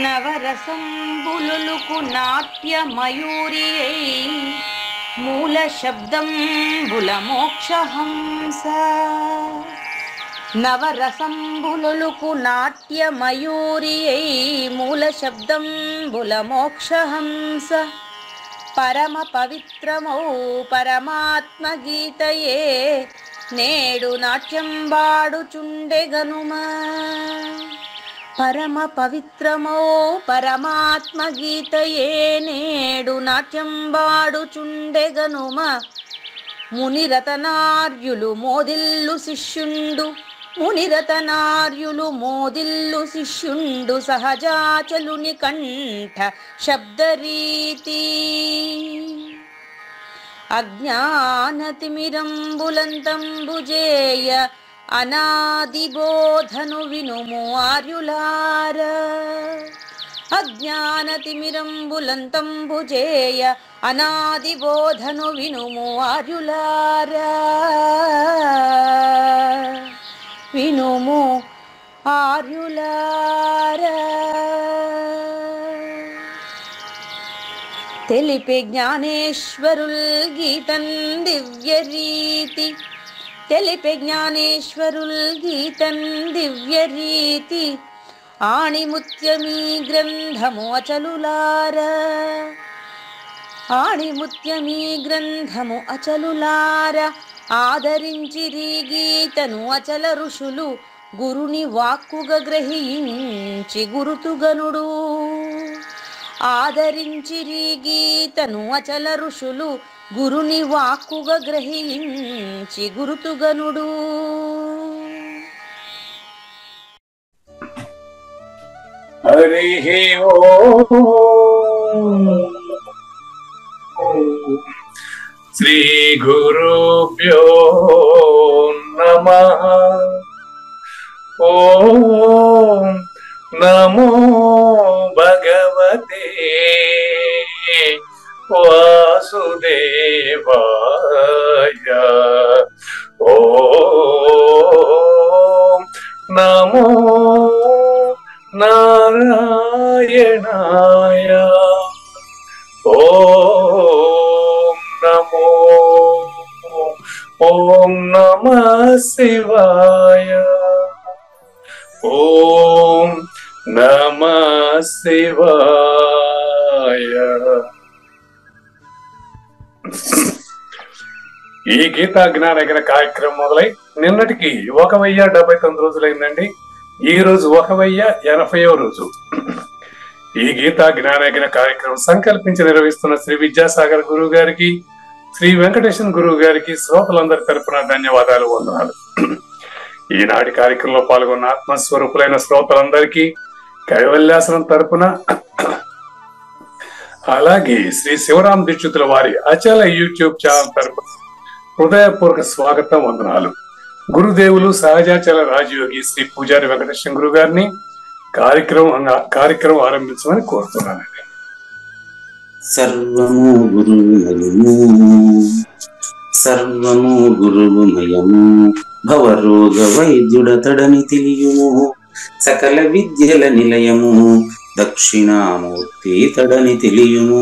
నవరసంబులుకు నాట్య మయూరియై మూల శబ్దంబుల మోక్షహంస. నవరసంబులుకు నాట్య మయూరియై మూల శబ్దంబుల మోక్షహంస. పరమ పవిత్రమౌ పరమాత్మ గీతయే నేడు నాట్యం వాడుచుండెగనుమా. పరమ పవిత్రమౌ పరమాత్మ గీతయే నేడు నాట్యం వాడుచుండెగనుమ. మునిరతనార్యులు మోదిల్లు శిష్యుండు, మునిరతనార్యులు మోదిల్లు శిష్యుండు సహజాచలుని కంఠ శబ్దరీతి. అజ్ఞానతిమిరంబులంతంబుజేయ అనాదిబోధను వినుము ఆర్యులార. అజ్ఞానతిమిరంబులంతంబుజేయ అనాదిబోధను వినుము ఆర్యులార. వినుము ఆర్యులార. తెలిపే జ్ఞానేశ్వరుల్ గీతం దివ్యరీతి. తెలిపే జ్ఞానేశ్వరుల్ గీతం దివ్యరీతి. ఆణిముత్యమీ గ్రంథము అచలులార. ఆణిముత్యమీ గ్రంథము అచలులార. ఆదరించిరి గీతను అచల ఋషులు గురుని వాక్కుగా గ్రహించి గురుతుగనుడు. ఆదరించిరి గీతను అచల ఋషులు గురుని వాక్కుగా గ్రహించి గురుతుగనుడు. హరి ఓం. శ్రీ గురుభ్యో నమః. ఓం నమో భగవతే వాసుదేవాయ. ఓం నమో నారాయణాయ. ఓం నమో ఓం నమః శివాయ. ఓం నమః శివాయ. ఈ గీతా జ్ఞానయజ్ఞ కార్యక్రమం మొదలై నిన్నటికి 1079 రోజులైందండి. ఈ రోజు 1080వ రోజు. ఈ గీతా జ్ఞానయజ్ఞ కార్యక్రమం సంకల్పించి నిర్వహిస్తున్న శ్రీ విద్యాసాగర్ గురువు గారికి, శ్రీ వెంకటేశ్వర గురువు గారికి శ్రోతలందరి తరపున ధన్యవాదాలు, వందనాలు. ఈనాటి కార్యక్రమంలో పాల్గొన్న ఆత్మస్వరూపులైన శ్రోతలందరికీ కైవల్యాసనం తరపున, అలాగే శ్రీ శివరాం దీక్షితుల వారి అచల యూట్యూబ్ ఛానల్ తరపున హృదయపూర్వక స్వాగతం, వందనాలు. గురుదేవులు సహజాచల రాజయోగి శ్రీ పూజారి వెంకటేశ్వర గురువు గారిని కార్యక్రమం ఆరంభించమని కోరుతున్నానండి. సర్వము గురుమయము, సర్వము గురుమయము, భవరోగ వైద్యుడతడని తెలియుము. సకల విద్యల నిలయము, దక్షిణామూర్తి తడని తెలియుము.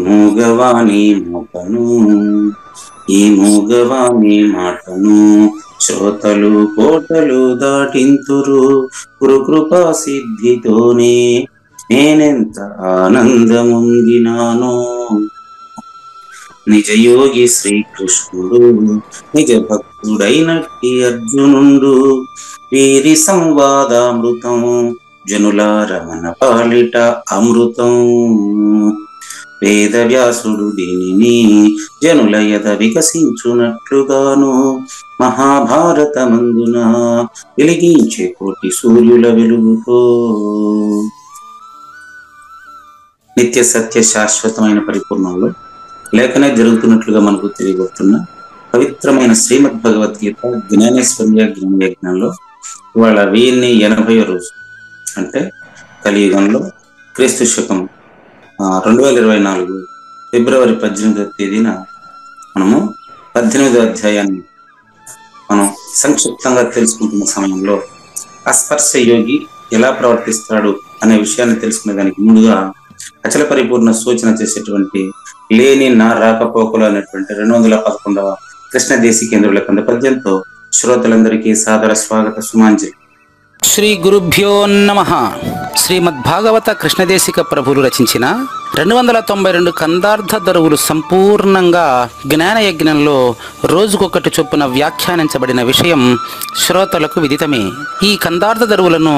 మూగవాణి మాటను, ఈ మూగవాణి మాటను శ్రోతలు కోటలు దాటింతురు. గురుకృపా సిద్ధితోనే నేనెంత ఆనందముందినానో. నిజయోగి శ్రీకృష్ణుడు, నిజ భక్తుడైనట్టి అర్జునుండు. వీరి సంవాదామృతం జనుల రమణ పాలిట అమృతం. వేదవ్యాసుడు దీనిని జనుల యద వికసించునట్లుగాను మహాభారతమందున వెలిగించే కోటి సూర్యుల వెలుగుతో. నిత్య సత్య శాశ్వతమైన పరిపూర్ణంలో లేఖనే జరుగుతున్నట్లుగా మనకు తెలియబడుతున్న పవిత్రమైన శ్రీమద్ భగవద్గీత జ్ఞానేశ్వర్య జ్ఞానయజ్ఞంలో ఇవాళ 1080వ రోజు. అంటే కలియుగంలో క్రీస్తు శకం 2024 ఫిబ్రవరి 18వ తేదీన మనము 18వ అధ్యాయాన్ని మనం సంక్షిప్తంగా తెలుసుకుంటున్న సమయంలో అస్పర్శ యోగి ఎలా ప్రవర్తిస్తాడు అనే విషయాన్ని తెలుసుకునే దానికి ముందుగా అచల పరిపూర్ణ సూచన చేసేటువంటి లేని నా రాకపోకలు అనేటువంటి 211వ కృష్ణ దేశికేంద్రుల కంద పద్యంతో శ్రోతలందరికీ సాదర స్వాగత సుమాంజలి. శ్రీ గురుభ్యో నమః. శ్రీమద్భాగవత కృష్ణదేశిక ప్రభులు రచించిన 292 కందార్థ దరువులు సంపూర్ణంగా జ్ఞానయజ్ఞంలో రోజుకొకటి చొప్పున వ్యాఖ్యానించబడిన విషయం శ్రోతలకు విదితమే. ఈ కందార్థ దరువులను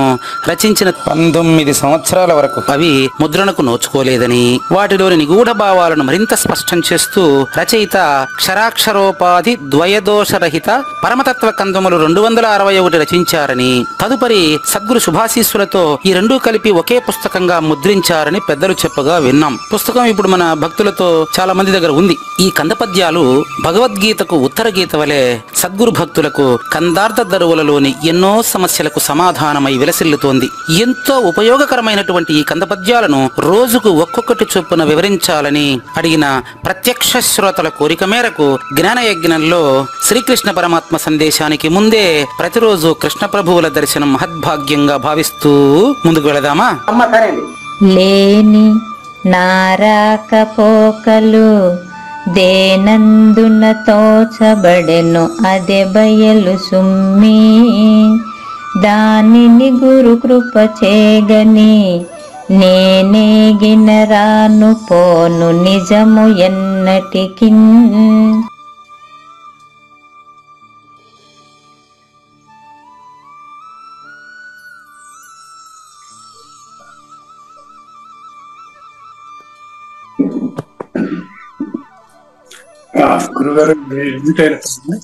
రచించిన 19 సంవత్సరాల వరకు అవి ముద్రణకు నోచుకోలేదని, వాటిలోని నిగూఢ భావాలను మరింత స్పష్టం చేస్తూ రచయిత క్షరాక్షరోపాధి ద్వయదోషరహిత పరమతత్వ కందములు 261 రచించారని, తదుపరి సద్గురు శుభాశీస్సులతో ఈ రెండూ కలిపి ఒకే పుస్తకంగా ముద్రించారని పెద్దలు చెప్పగా విన్నాం. పుస్తకం ఇప్పుడు మన భక్తులతో చాలా మంది దగ్గర ఉంది. ఈ కంద పద్యాలు భగవద్గీతకు ఉత్తర గీత వలె సద్గురు భక్తులకు కందార్థ దరువులలోని ఎన్నో సమస్యలకు సమాధానమై విలసిల్లుతోంది. ఎంతో ఉపయోగకరమైనటువంటి ఈ కంద పద్యాలను రోజుకు ఒక్కొక్కటి చొప్పున వివరించాలని అడిగిన ప్రత్యక్ష శ్రోతల కోరిక మేరకు జ్ఞానయజ్ఞంలో శ్రీకృష్ణ పరమాత్మ సందేశానికి ముందే ప్రతిరోజు కృష్ణ ప్రభువుల దర్శనం మహద్భాగ్యంగా భావిస్తూ ముందుకు వెళదామా? లేని నారాకపోకలు దేనందున తోచబడెను అదే బయలు సుమ్మి, దానిని గురు కృప చేగని నేనేగిన రాను పోను నిజము ఎన్నటికి. గురుగారు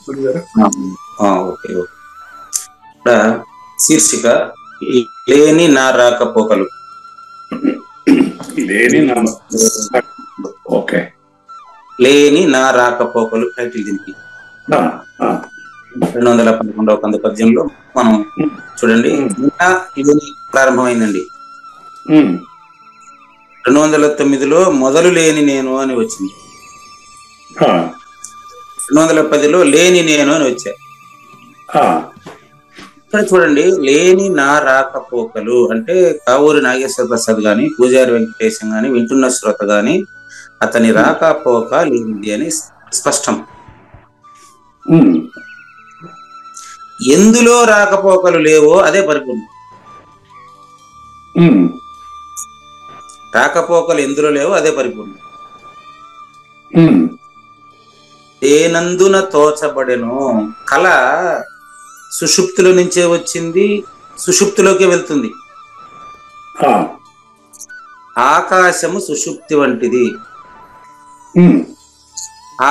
గురుగారు ఓకే. ఇక్కడ శీర్షిక లేని నా రాకపోకలు. లేని నా ఓకే లేని నా రాకపోకలు టైటిల్ దీనికి. 211వ కంద పద్యంలో మనం చూడండి, నిన్న ఇది ప్రారంభమైందండి. 209లో మొదలు లేని నేను అని వచ్చింది, 210లో లేని నేను అని వచ్చాయి. ఇక్కడ చూడండి, లేని నా రాకపోకలు అంటే కావూరి నాగేశ్వర ప్రసాద్ గాని, పూజారి వెంకటేశం గాని, వింటున్న శ్రోత గాని అతని రాకపోక లేనిది అని స్పష్టం. ఎందులో రాకపోకలు లేవో అదే పరిపూర్ణం. రాకపోకలు ఎందులో లేవో అదే పరిపూర్ణం. దేనందున తోచబడెను. కళ సుషుప్తిలో నుంచే వచ్చింది, సుషుప్తిలోకి వెళ్తుంది. ఆకాశము సుషుప్తి వంటిది,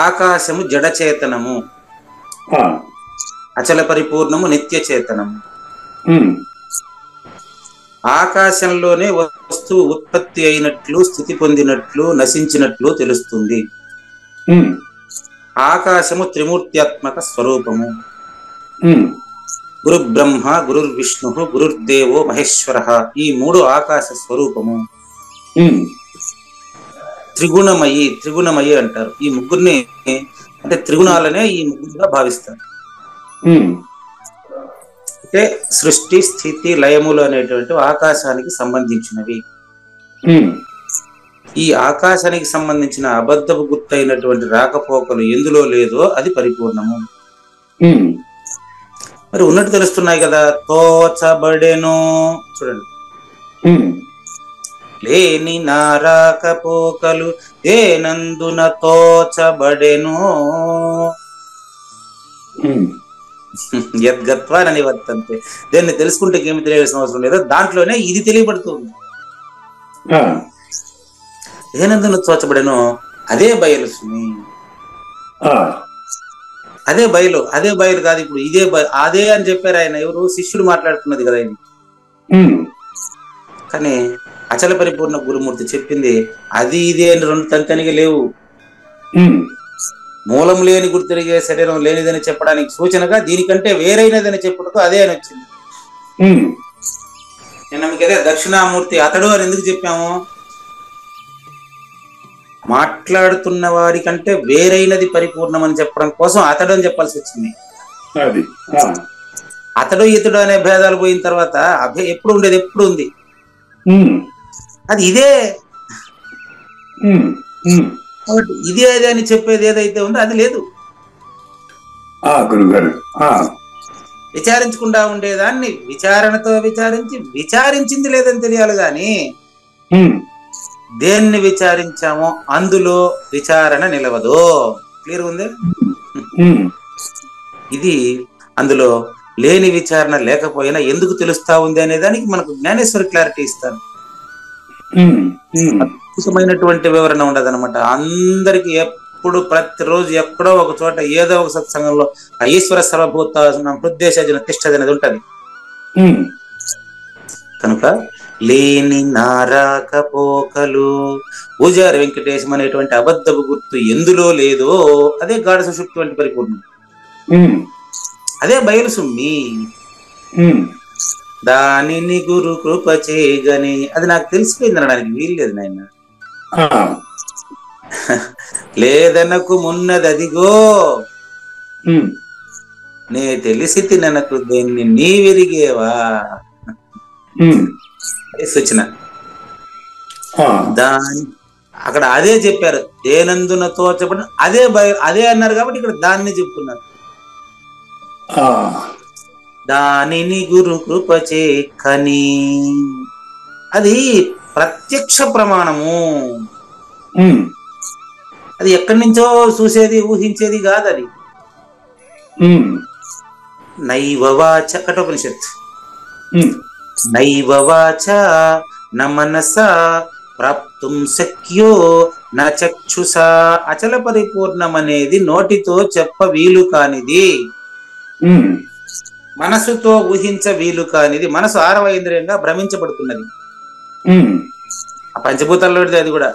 ఆకాశము జడచేతనము, అచల పరిపూర్ణము నిత్య చేతనము. ఆకాశంలోనే వస్తువు ఉత్పత్తి అయినట్లు, స్థితి పొందినట్లు, నశించినట్లు తెలుస్తుంది. ఆకాశము త్రిమూర్త్యాత్మక స్వరూపము. గురు బ్రహ్మ, గురుర్ విష్ణు, గురుర్దేవో మహేశ్వర, ఈ మూడు ఆకాశ స్వరూపము. త్రిగుణమయి అంటారు. ఈ ముగ్గురిని అంటే త్రిగుణాలనే ఈ ముగ్గురుగా భావిస్తారు. అంటే సృష్టి, స్థితి, లయములు అనేటువంటి ఆకాశానికి సంబంధించినవి. ఈ ఆకాశానికి సంబంధించిన అబద్ధపు గుర్తైనటువంటి రాకపోకలు ఎందులో లేదో అది పరిపూర్ణము. మరి ఉన్నట్టు తెలుస్తున్నాయి కదా. తోచబడెను చూడండి, లేని నా రాకపోకలు ఏనందున తోచబడెను. యద్గత్వానని వర్తంతే. దీన్ని తెలుసుకుంటే ఏమి తెలియాల్సిన అవసరం లేదు, దాంట్లోనే ఇది తెలియబడుతుంది. ఏనందున తోచబడెను అదే బయలు సుమి, అదే బయలు. అదే బయలు కాదు, ఇప్పుడు ఇదే అదే అని చెప్పారు ఆయన. ఎవరు? శిష్యుడు మాట్లాడుతున్నది కదా ఇది. కానీ అచల పరిపూర్ణ గురుమూర్తి చెప్పింది అది ఇదే అని రెండు తనితనిగా లేవు. మూలం లేని గుర్తిరిగే శరీరం లేనిదని చెప్పడానికి సూచనగా దీనికంటే వేరైనదని చెప్పుటకు అదే అని వచ్చింది. నేను మీకు అదే దక్షిణామూర్తి అతడు అని ఎందుకు చెప్పాము? మాట్లాడుతున్న వాడి కంటే వేరైనది పరిపూర్ణం అని చెప్పడం కోసం అతడు అని చెప్పాల్సి వచ్చింది. అతడు ఇతడు అనే భేదాలు పోయిన తర్వాత ఎప్పుడు ఉండేది ఎప్పుడు ఉంది. అది ఇదే. కాబట్టి ఇదే అదే అని చెప్పేది ఏదైతే ఉందో అది లేదు. గురుగారు విచారించకుండా ఉండేదాన్ని విచారణతో విచారించింది లేదని తెలియాలి గాని దేన్ని విచారించామో అందులో విచారణ నిలవదు. క్లియర్ ఉంది. ఇది అందులో లేని విచారణ లేకపోయినా ఎందుకు తెలుస్తా ఉంది అనే దానికి మనకు జ్ఞానేశ్వరి క్లారిటీ ఇస్తాను. అద్భుతమైనటువంటి వివరణ ఉండదు అనమాట. అందరికి ఎప్పుడు ప్రతిరోజు ఎక్కడో ఒక చోట ఏదో ఒక సత్సంగంలో ఈశ్వర సర్వభూత హృద్దేశజన తిష్టది అనేది ఉంటది. కనుక లేని నారాకపోకలు పూజారి వెంకటేశం అనేటువంటి అబద్ధపు గుర్తు ఎందులో లేదో అదే గాఢ సుషుప్తి వంటి పరిపూర్ణం. అదే బయలు సుమ్మి. దానిని గురు కృప చేయగని అది నాకు తెలిసిపోయింది అనడానికి వీల్లేదు నాయన. లేదనకు మున్నది అదిగో నే తెలిసి తిననకు దేన్ని నీ విరిగేవా సూచన. దాని అక్కడ అదే చెప్పారు. దేనందున తోచబడి అదే అన్నారు కాబట్టి ఇక్కడ దాన్ని చెప్తున్నారు. దానిని గురు కృపచే కని అది ప్రత్యక్ష ప్రమాణము. అది ఎక్కడి నుంచో చూసేది ఊహించేది కాదు. అది నైవవాచ కఠోపనిషత్ నైవవాచ న మనసా ప్రాప్తుం శక్యో నా చక్షుష. అచల పరిపూర్ణం అనేది నోటితో చెప్ప వీలు కానిది, మనసుతో ఊహించ వీలు కానిది. మనసు 6వ ఇంద్రియంగా భ్రమించబడుతున్నది. ఆ పంచభూతాల్లోది అది కూడా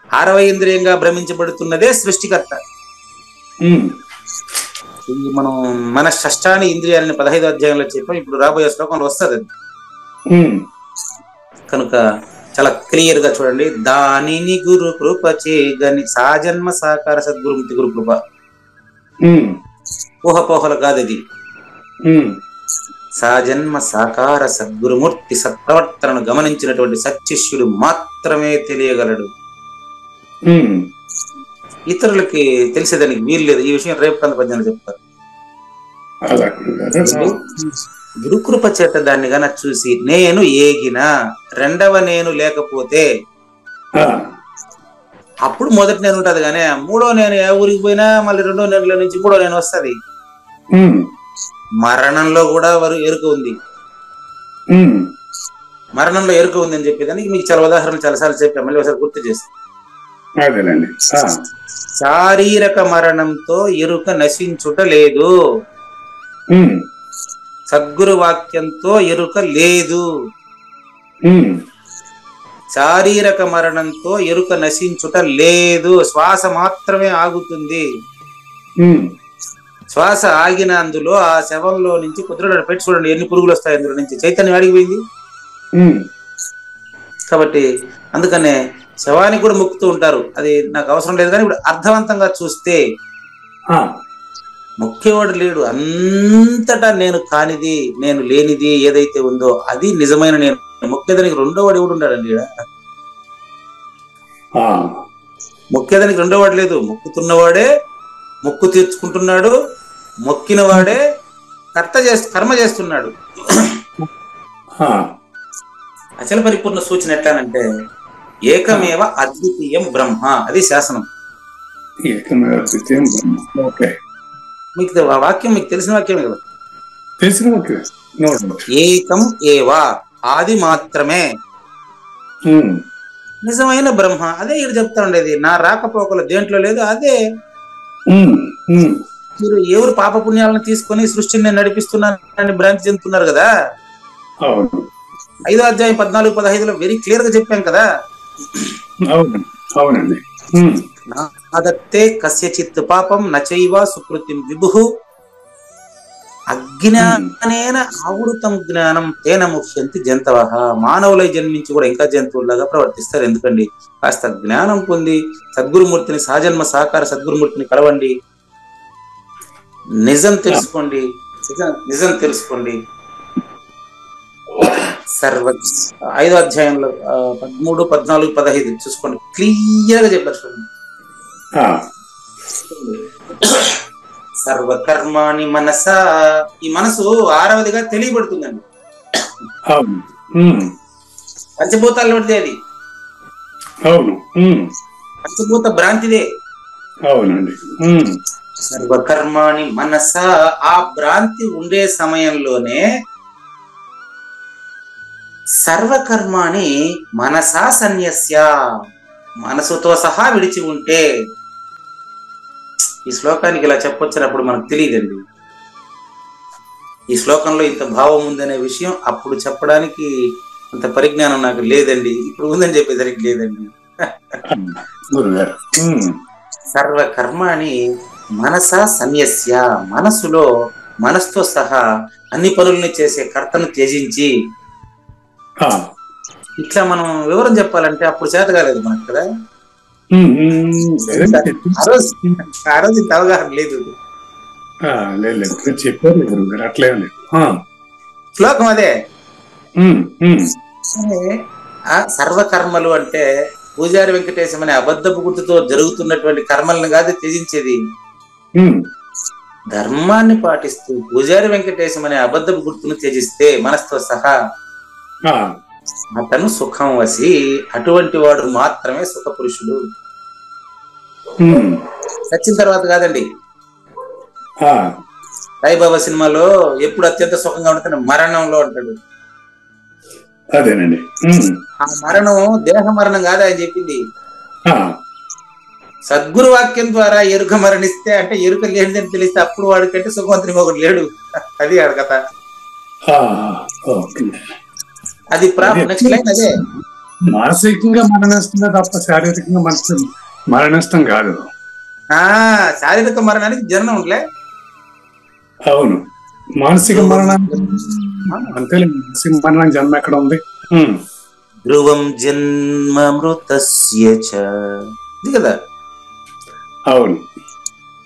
6వ ఇంద్రియంగా భ్రమించబడుతున్నదే సృష్టికర్త. మనం మన షష్టాని ఇంద్రియాలని 15వ అధ్యాయంలో చెప్పాం. ఇప్పుడు రాబోయే శ్లోకంలో వస్తుంది అది. కనుక చాలా క్లియర్ గా చూడండి. దానిని గురు కృప చేయగని సాజన్మ సాకార సద్గురుమూర్తి గురు కృప. ఊహపోహలు కాదు అది. సాజన్మ సాకార సద్గురుమూర్తి సత్ప్రవర్తనను గమనించినటువంటి సత్శిష్యుడు మాత్రమే తెలియగలడు. ఇతరులకి తెలిసేదానికి వీలు లేదు. ఈ విషయం రేపు కంద పద్యాలు చెప్తారు. గురుకృప చేత దాన్ని గన చూసి నేను ఏగిన రెండవ నేను లేకపోతే అప్పుడు మొదటి నేను ఉంటది. కానీ మూడో నేను ఏ ఊరికి పోయినా మళ్ళీ 2వ నెలలో నుంచి 3వ నేను వస్తుంది. మరణంలో కూడా ఎరుక ఉంది. మరణంలో ఎరుక ఉంది అని చెప్పేదానికి మీకు చాలా ఉదాహరణలు చాలాసార్లు చెప్పాను. మళ్ళీ ఒకసారి గుర్తు చేస్తాను. శారీరక మరణంతో ఎరుక నశించుట లేదు. సద్గురు వాక్యంతో ఎరుక లేదు. శారీరక మరణంతో ఎరుక నశించుట లేదు. శ్వాస మాత్రమే ఆగుతుంది. శ్వాస ఆగిన అందులో ఆ శవంలో నుంచి కుదురు పెట్టి చూడండి ఎన్ని పురుగులు వస్తాయి అందులో నుంచి. చైతన్యం అడిగిపోయింది. కాబట్టి అందుకనే శవానికి కూడా మొక్కుతూ ఉంటారు. అది నాకు అవసరం లేదు. కానీ ఇప్పుడు అర్థవంతంగా చూస్తే మొక్కేవాడు లేడు. అంతటా నేను కానిది, నేను లేనిది ఏదైతే ఉందో అది నిజమైన నేను. మొక్కేదానికి 2వ వాడు ఎవడు ఉన్నాడండి? మొక్కేదానికి 2వ వాడు లేదు. మొక్కుతున్నవాడే మొక్కు తీర్చుకుంటున్నాడు. మొక్కిన వాడే కర్మ చేస్తున్నాడు. అచల పరిపూర్ణ సూచన ఎట్లానంటే ఏకమేవ అద్వితీయం బ్రహ్మ. అది శాసనం. మీకు వాక్యం మీకు తెలిసిన వాక్యమే కదా. ఏకం ఏవా ఆది మాత్రమే నిజమైన బ్రహ్మ. అదే ఇక్కడ చెప్తా ఉండేది. నా రాకపోకలు దేంట్లో లేదు. అదే మీరు ఎవరు పాపపుణ్యాలను తీసుకొని సృష్టిని నేను నడిపిస్తున్నానని భ్రాంతి చెందుతున్నారు కదా. 5వ అధ్యాయం 14-15లో వెరీ క్లియర్ గా చెప్పాం కదా. నాదత్తే కస్యచిత్ పాపం నచైవ సుకృతిం విభు అజ్ఞానేన ఆవృతం జ్ఞానం తేన ముఖ్యంతి జంతవః. మానవులై జన్మించి కూడా ఇంకా జంతువులాగా ప్రవర్తిస్తారు. ఎందుకండి? కాస్త జ్ఞానం పొంది సద్గురుమూర్తిని, సహజన్మ సాకార సద్గురుమూర్తిని కలవండి. నిజం తెలుసుకోండి, నిజం తెలుసుకోండి. సర్వ 5వ అధ్యాయంలో 13, 14, 15 చూసుకోండి, క్లియర్ గా చెప్పారు చూడండి. సర్వకర్మాణి మనసా, ఈ మనసు 6వదిగా తెలియబడుతుందండి. పంచభూతాలు పడితే అది పంచభూత భ్రాంతిదే. అవునండి. సర్వకర్మాణి మనసా, ఆ భ్రాంతి ఉండే సమయంలోనే సర్వకర్మాణి మనసా సన్యస్య, మనసుతో సహా విడిచి ఉంటే. ఈ శ్లోకానికి ఇలా చెప్పొచ్చినప్పుడు మనకు తెలియదండి. ఈ శ్లోకంలో ఇంత భావం ఉందనే విషయం అప్పుడు చెప్పడానికి అంత పరిజ్ఞానం నాకు లేదండి. ఇప్పుడు ఉందని చెప్పేసరికి లేదండి. సర్వకర్మాణి మనసా సన్యస్య, మనసులో మనసుతో సహా అన్ని పనుల్ని చేసే కర్తను త్యజించి. ఇట్లా మనం వివరం చెప్పాలంటే అప్పుడు చేత కాలేదు మనకు కదా. ఆ రోజు ఇంత అవగాహన లేదు. చెప్పారు అట్లే శ్లోకం అదే. ఆ సర్వకర్మలు అంటే పూజారి వెంకటేశం అనే అబద్ధపు గుర్తుతో జరుగుతున్నటువంటి కర్మలను కాదు త్యజించేది, ధర్మాన్ని పాటిస్తూ పూజారి వెంకటేశం అనే అబద్ధపు గుర్తును త్యజిస్తే మనసుతో సహా అతను సుఖం వసి, అటువంటి వాడు మాత్రమే సుఖ పురుషుడు. చచ్చిన తర్వాత కాదండి. సాయిబాబా సినిమాలో ఎప్పుడు అత్యంత సుఖంగా ఉంటాడు, మరణంలో అంటాడు. అదేనండి. ఆ మరణం దేహ మరణం కాదు ఆయన చెప్పింది. సద్గురు వాక్యం ద్వారా ఎరుక మరణిస్తే, అంటే ఎరుక లేనిదని తెలిస్తే అప్పుడు వాడికంటే సుఖవంతుని ఒకటి లేడు. అది ఆడ కథ. అది నెక్స్ట్ లైన్ అదే. మానసికంగా మరణిస్తుందా తప్ప శారీరకంగా మరణిస్తాం కాదు. శారీరక మరణానికి జననం ఉండలే. అవును, మానసిక మరణానికి అంతే. మానసిక మరణానికి జన్మ ఎక్కడ ఉంది? ధ్రువం జన్మ మృతస్య ఇది కదా. అవును,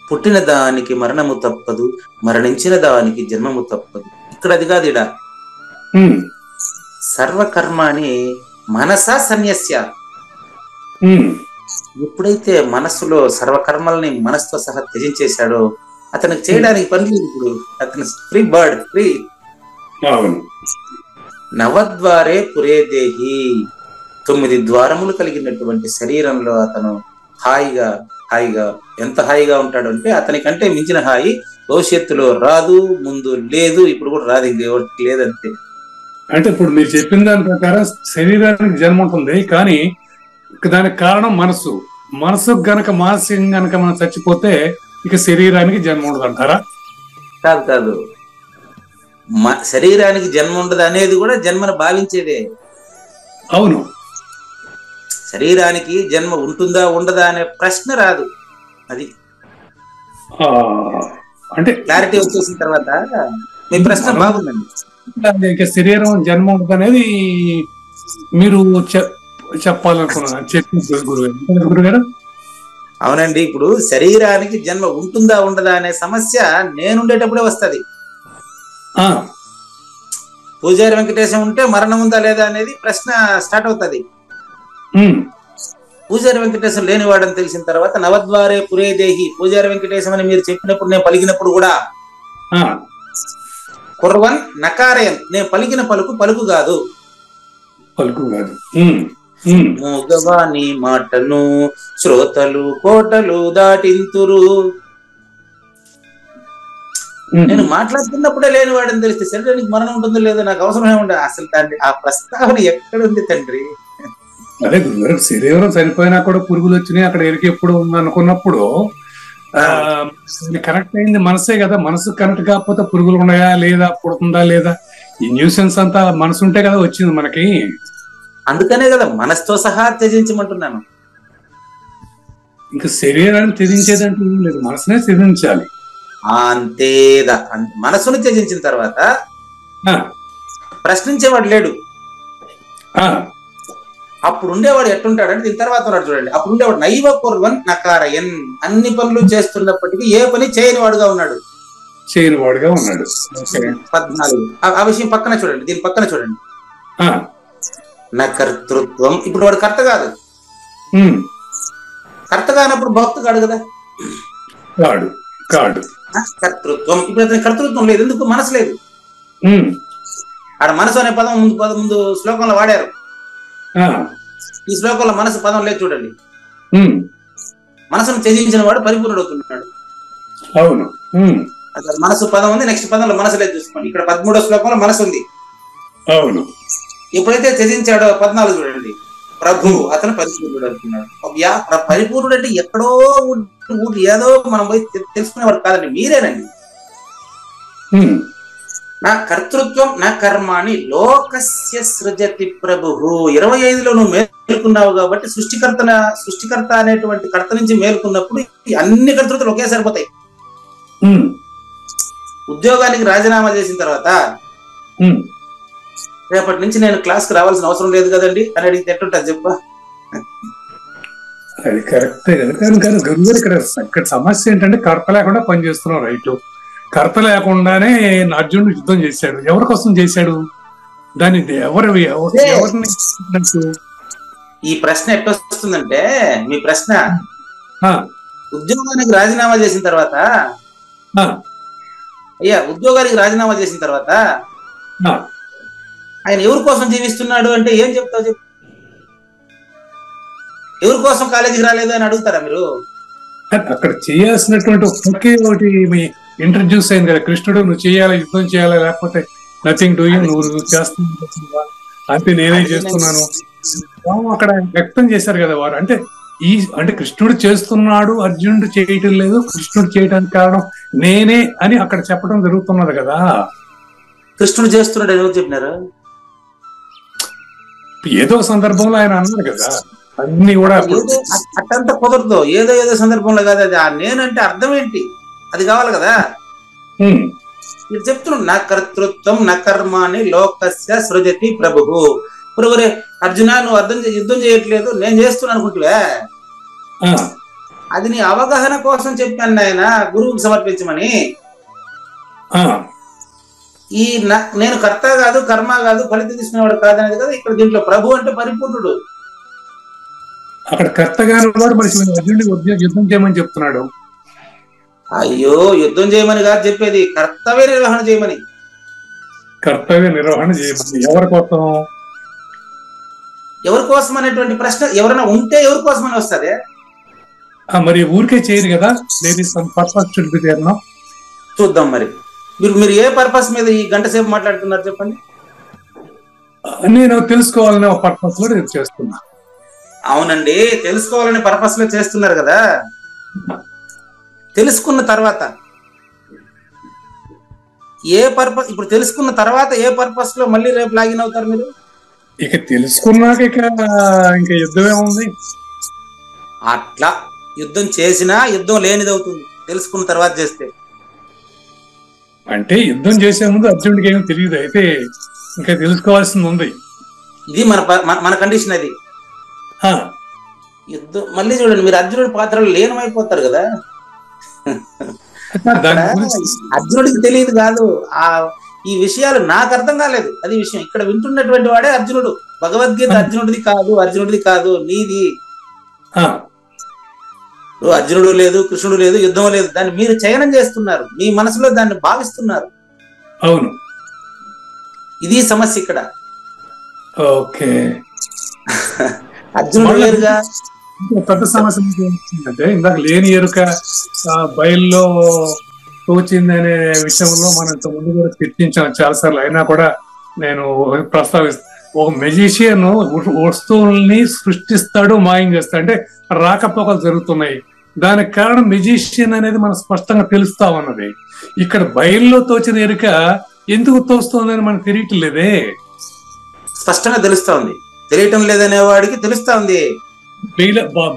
పుట్టిన దానికి మరణము తప్పదు, మరణించిన దానికి జన్మము తప్పదు. ఇక్కడ అది కాదు. ఇడ సర్వకర్మాని మనసా సన్యస్య. ఎప్పుడైతే మనస్సులో సర్వకర్మల్ని మనసుతో సహా త్యజించేశాడో అతనికి చేయడానికి పని లేదు. ఇప్పుడు అతను ఫ్రీ బర్డ్, ఫ్రీ. నవద్వారే పురే దేహి, 9 ద్వారములు కలిగినటువంటి శరీరంలో అతను హాయిగా ఎంత హాయిగా ఉంటాడు అంటే అతనికంటే మించిన హాయి భవిష్యత్తులో రాదు, ముందు లేదు, ఇప్పుడు కూడా రాదు, ఇంకెవరికి లేదంతే. అంటే ఇప్పుడు మీరు చెప్పిన దాని ప్రకారం శరీరానికి జన్మ ఉంటుంది, కానీ దానికి కారణం మనసు గనక మానసికంగా గనక మనం చచ్చిపోతే ఇక శరీరానికి జన్మ ఉండదు అంటారా? కాదు, శరీరానికి జన్మ ఉండదు అనేది కూడా జన్మను భావించేదే. అవును, శరీరానికి జన్మ ఉంటుందా ఉండదా అనే ప్రశ్న రాదు. అది అంటే క్లారిటీ వచ్చేసిన తర్వాత మీ ప్రశ్న బాగుందండి. ఇక శరీరం జన్మ ఉండదు అనేది మీరు చెప్పాలనుకున్నాను. గురుగారు అవునండి. ఇప్పుడు శరీరానికి జన్మ ఉంటుందా ఉండదా అనే సమస్య నేనుండేటప్పుడే వస్తుంది. పూజారి వెంకటేశం ఉంటే మరణం ఉందా లేదా అనేది ప్రశ్న స్టార్ట్ అవుతుంది. పూజారి వెంకటేశం లేనివాడని తెలిసిన తర్వాత నవద్వారే పురే దేహి, పూజారి వెంకటేశం అని మీరు చెప్పినప్పుడు, నేను పలికినప్పుడు కూడా కుర్వన్ నకారయన్, నేను పలికిన పలుకు కాదు. మూగవాని మాటను శ్రోతలు కోటలు దాటింతురు. నేను మాట్లాడుతున్నప్పుడే లేనివాడని తెలిస్తే శరీరానికి మరణం ఉంటుందో లేదో నాకు అవసరమే ఉండదు. అసలు తండ్రి ఆ ప్రస్తావన ఎక్కడుంది తండ్రి? అదే గురుగారు, శరీరం చనిపోయినా కూడా పురుగులు వచ్చినాయి, అక్కడ ఎరికి ఎప్పుడు ఉంది అనుకున్నప్పుడు కరెక్ట్ అయింది మనసే కదా. మనసు కరెక్ట్ కాకపోతే పురుగులు ఉన్నాయా లేదా, పుడుతుందా లేదా, ఈ న్యూసెన్స్ అంతా మనసు ఉంటే కదా వచ్చింది మనకి. అందుకనే కదా మనసుతో సహా త్యజించమంటున్నాను. ఇంకా శరీరాన్ని త్యజించేదంటే ఏం లేదు, మనసునే త్యజించాలి. అంతేదా, మనసును త్యజించిన తర్వాత ప్రశ్నించేవాడు లేడు. అప్పుడు ఉండేవాడు ఎట్టుంటాడంటే దీని తర్వాత ఉన్నాడు చూడండి. అప్పుడు ఉండేవాడు నైవ కుర్వన్ నకారయన్, అన్ని పనులు చేస్తున్నప్పటికీ ఏ పని చేయని వాడుగా ఉన్నాడు. చేయని వాడుగా ఉన్నాడు. 14 ఆ విషయం పక్కన చూడండి, దీని పక్కన చూడండి. ఆ, నా కర్తృత్వం, ఇప్పుడు వాడు కర్త కాదు. కర్త కానప్పుడు భక్తు కాడు కదా. కాడు కర్తృత్వం, ఇప్పుడు అతని కర్తృత్వం లేదు. ఎందుకు? మనసు లేదు. ఆడ మనసు అనే పదం ముందు శ్లోకంలో వాడారు. ఈ శ్లోకంలో మనసు పదం లేదు చూడండి. మనసును త్యజించిన వాడు పరిపూర్ణుడు అవుతున్నాడు. అవును. మనసు పదం ఉంది, నెక్స్ట్ పదంలో మనసు లేదు చూసుకోండి. ఇక్కడ 13వ శ్లోకంలో మనసు ఉంది. అవును. ఎప్పుడైతే త్యజించాడో 14 చూడండి, ప్రభు అతను పరిపూర్ణుడు అంటున్నాడు. పరిపూర్ణుడు అంటే ఎక్కడో ఏదో మనం పోయి తెలుసుకునేవాడు కాదండి, మీరేనండి. నా కర్తృత్వం నా కర్మాని లోకస్య సృజతి ప్రభు. 25లో నువ్వు మేలుకున్నావు కాబట్టి సృష్టికర్త అనేటువంటి కర్త నుంచి మేలుకున్నప్పుడు అన్ని కర్తృత్వాలు ఒకేసారి పోతాయి. ఉద్యోగానికి రాజీనామా చేసిన తర్వాత రేపటి నుంచి నేను క్లాస్కి రావాల్సిన అవసరం లేదు కదండి అని అడిగితే ఎట్టుంటుంది చెప్పా? అది కరెక్టే కదా. కానీ గురుగారు ఇక్కడ సమస్య ఏంటంటే కర్త లేకుండా పనిచేస్తున్నావు. రైట్, కర్త లేకుండానే అర్జునుడు యుద్ధం చేశాడు. ఎవరి కోసం చేశాడు దాన్ని? ఎవరిని? ఈ ప్రశ్న ఎట్టొస్తుందంటే, మీ ప్రశ్న ఉద్యోగానికి రాజీనామా చేసిన తర్వాత, ఉద్యోగానికి రాజీనామా చేసిన తర్వాత ఆయన ఎవరి కోసం జీవిస్తున్నాడు అంటే ఏం చెప్తావు చెప్పు? ఎవరి కోసం కాలేజీకి రాలేదు అని అడుగుతారా మీరు? అక్కడ చేయాల్సినటువంటి ఒకే ఒకటి ఇంట్రడ్యూస్ అయింది కదా, కృష్ణుడు నువ్వు చేయాలి, యుద్ధం చేయాలి, లేకపోతే నథింగ్ డూయింగ్, నువ్వు చేస్తున్నా అంటే నేనే చేస్తున్నాను అక్కడ వ్యక్తం చేశారు కదా వారు. అంటే కృష్ణుడు చేస్తున్నాడు, అర్జునుడు చేయటం లేదు. కృష్ణుడు చేయడానికి కారణం నేనే అని అక్కడ చెప్పడం జరుగుతున్నది కదా. కృష్ణుడు చేస్తున్నాడు ఎవరు చెప్పినారు? ఏదో సందర్భంలో ఆయన అన్నారు కదా. అన్ని కూడా అట్టంతా కుదరదు. ఏదో సందర్భంలో కాదు అది. ఆ నేనంటే అర్థం ఏంటి? అది కావాలి కదా. మీరు చెప్తున్నాడు నా కర్తృత్వం నా కర్మాని లోకస్య సృజతి ప్రభు. పురుగురే అర్జున, నువ్వు యుద్ధం చేయట్లేదు, నేను చేస్తున్నాను అనుకుంటువే. అది నీ అవగాహన కోసం చెప్పాను ఆయన, గురువుకి సమర్పించమని. ఈ నేను కర్త కాదు, కర్మ కాదు, ఫలితం తీసుకునేవాడు కాదనేది కదా ఇక్కడ. దీంట్లో ప్రభు అంటే పరిపూర్ణుడు. అక్కడ కర్త కాని వాడు మనిషి యుద్ధం చేయమని చెప్తున్నాడు. అయ్యో, యుద్ధం చేయమని కాదు చెప్పేది, కర్తవ్య నిర్వహణ చేయమని. కర్తవ్య నిర్వహణ చేయమని. ఎవరి కోసం? ఎవరి కోసం అనేటువంటి ప్రశ్న ఎవరైనా ఉంటే ఎవరి కోసం అని వస్తుంది. మరి ఊరికే చేయరు కదా. చూద్దాం మరి మీరు ఏ పర్పస్ మీద ఈ గంట సేపు మాట్లాడుతున్నారు చెప్పండి. నేను తెలుసుకోవాలనే ఒక పర్పస్ లో నేను చేస్తున్నా. అవునండి, తెలుసుకోవాలనే పర్పస్ లో చేస్తున్నారు కదా. తెలుసుకున్న తర్వాత ఏ పర్పస్, ఇప్పుడు తెలుసుకున్న తర్వాత ఏ పర్పస్ లో మళ్ళీ రేపు లాగిన్ అవుతారు మీరు? ఇక తెలుసుకున్నాక ఇంకా యుద్ధమే ఉంది. అట్లా యుద్ధం చేసినా యుద్ధం లేనిది అవుతుంది తెలుసుకున్న తర్వాత చేస్తే. అంటే యుద్ధం చేసే ముందు అర్జునుడికి ఏమీ తెలియదు, అయితే ఇంకా తెలుసుకోవాల్సింది ఉంది. ఇది మన కండిషన్. అది యుద్ధం మళ్ళీ చూడండి, మీరు అర్జునుడి పాత్రలో లీనమైపోతారు కదా. అర్జునుడికి తెలియదు కాదు, ఈ విషయాలు నాకు అర్థం కాలేదు, అది విషయం. ఇక్కడ వింటున్నటువంటి వాడే అర్జునుడు. భగవద్గీత అర్జునుడిది కాదు నీది. అర్జునుడు లేదు, కృష్ణుడు లేదు, యుద్ధం లేదు, దాన్ని మీరు చయనం చేస్తున్నారు, మీ మనసులో దాన్ని భావిస్తున్నారు. అవును, ఇది సమస్య ఇక్కడ. ఓకే, అర్జునుడు వేరుగా. పెద్ద సమస్య అంటే ఇందాక లేని ఎరుక బయల్లో తోచింది అనే విషయంలో మనం ఇంత ముందు కూడా చర్చించాం చాలాసార్లు. అయినా కూడా నేను ప్రస్తావిస్తాను. ఒక మెజిషియన్ వస్తువుల్ని సృష్టిస్తాడు, మాయం చేస్తాడు, అంటే రాకపోకలు జరుగుతున్నాయి. దానికి కారణం మెజిషియన్ అనేది మనం స్పష్టంగా తెలుస్తా ఉన్నది. ఇక్కడ బయల్లో తోచిన ఎరుక ఎందుకు తోస్తుందని మనకు తెలియట్లేదే. స్పష్టంగా తెలుస్తా ఉంది. తెలియటం లేదనే వాడికి తెలుస్తా ఉంది.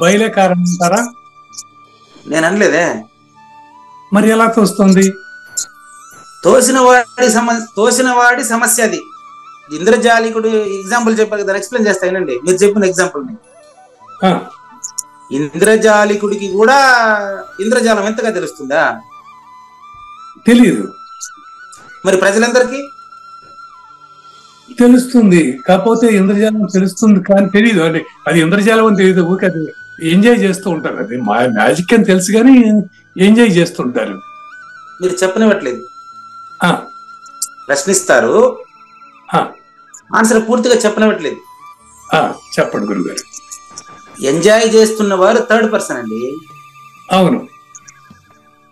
బయలే కారణం అంటారా? నేను అనలేదే. మరి ఎలా తోస్తుంది? తోసిన వాడి సమస్య అది. ఇంద్రజాలికుడు ఎగ్జాంపుల్ చెప్పారు కదా, ఎక్స్ప్లెయిన్ చేస్తానండి. మీరు చెప్పిన ఎగ్జాంపుల్ ని. ఇంద్రజాలికుడికి కూడా ఇంద్రజాలం ఎంతగా తెలుస్తుందా? తెలియదు. మరి ప్రజలందరికీ తెలుస్తుంది, కాకపోతే ఇంద్రజాలం తెలుస్తుంది కానీ తెలియదు. అంటే అది ఇంద్రజాలం అని తెలియదు, ఊరికి అది ఎంజాయ్ చేస్తూ ఉంటారు. అది మ్యాజిక్ అని తెలుసు కానీ ఎంజాయ్ చేస్తుంటారు. మీరు చెప్పనివ్వట్లేదు. ప్రశ్నిస్తారు, ఆన్సర్ పూర్తిగా చెప్పనివ్వట్లేదు. చెప్పండి గురుగారు. ఎంజాయ్ చేస్తున్న వారు థర్డ్ పర్సన్ అండి. అవును,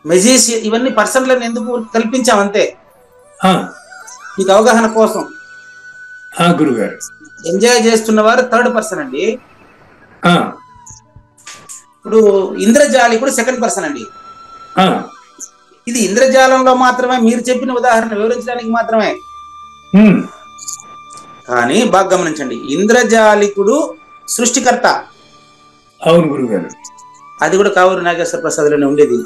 మెజిషియన్ ఇవన్నీ పర్సన్లను ఎందుకు కల్పించామంతే, మీకు అవగాహన కోసం. గురుగారు, ఎంజాయ్ చేస్తున్న వారు థర్డ్ పర్సన్ అండి. ఇప్పుడు ఇంద్రజాలికుడు సెకండ్ పర్సన్ అండి. ఇది ఇంద్రజాలంలో మాత్రమే, మీరు చెప్పిన ఉదాహరణ వివరించడానికి మాత్రమే. కానీ బాగా గమనించండి, ఇంద్రజాలికుడు సృష్టికర్త. అవును గురుగారు. అది కూడా కావూరి నాగేశ్వర ప్రసాద్లోనే ఉండేది.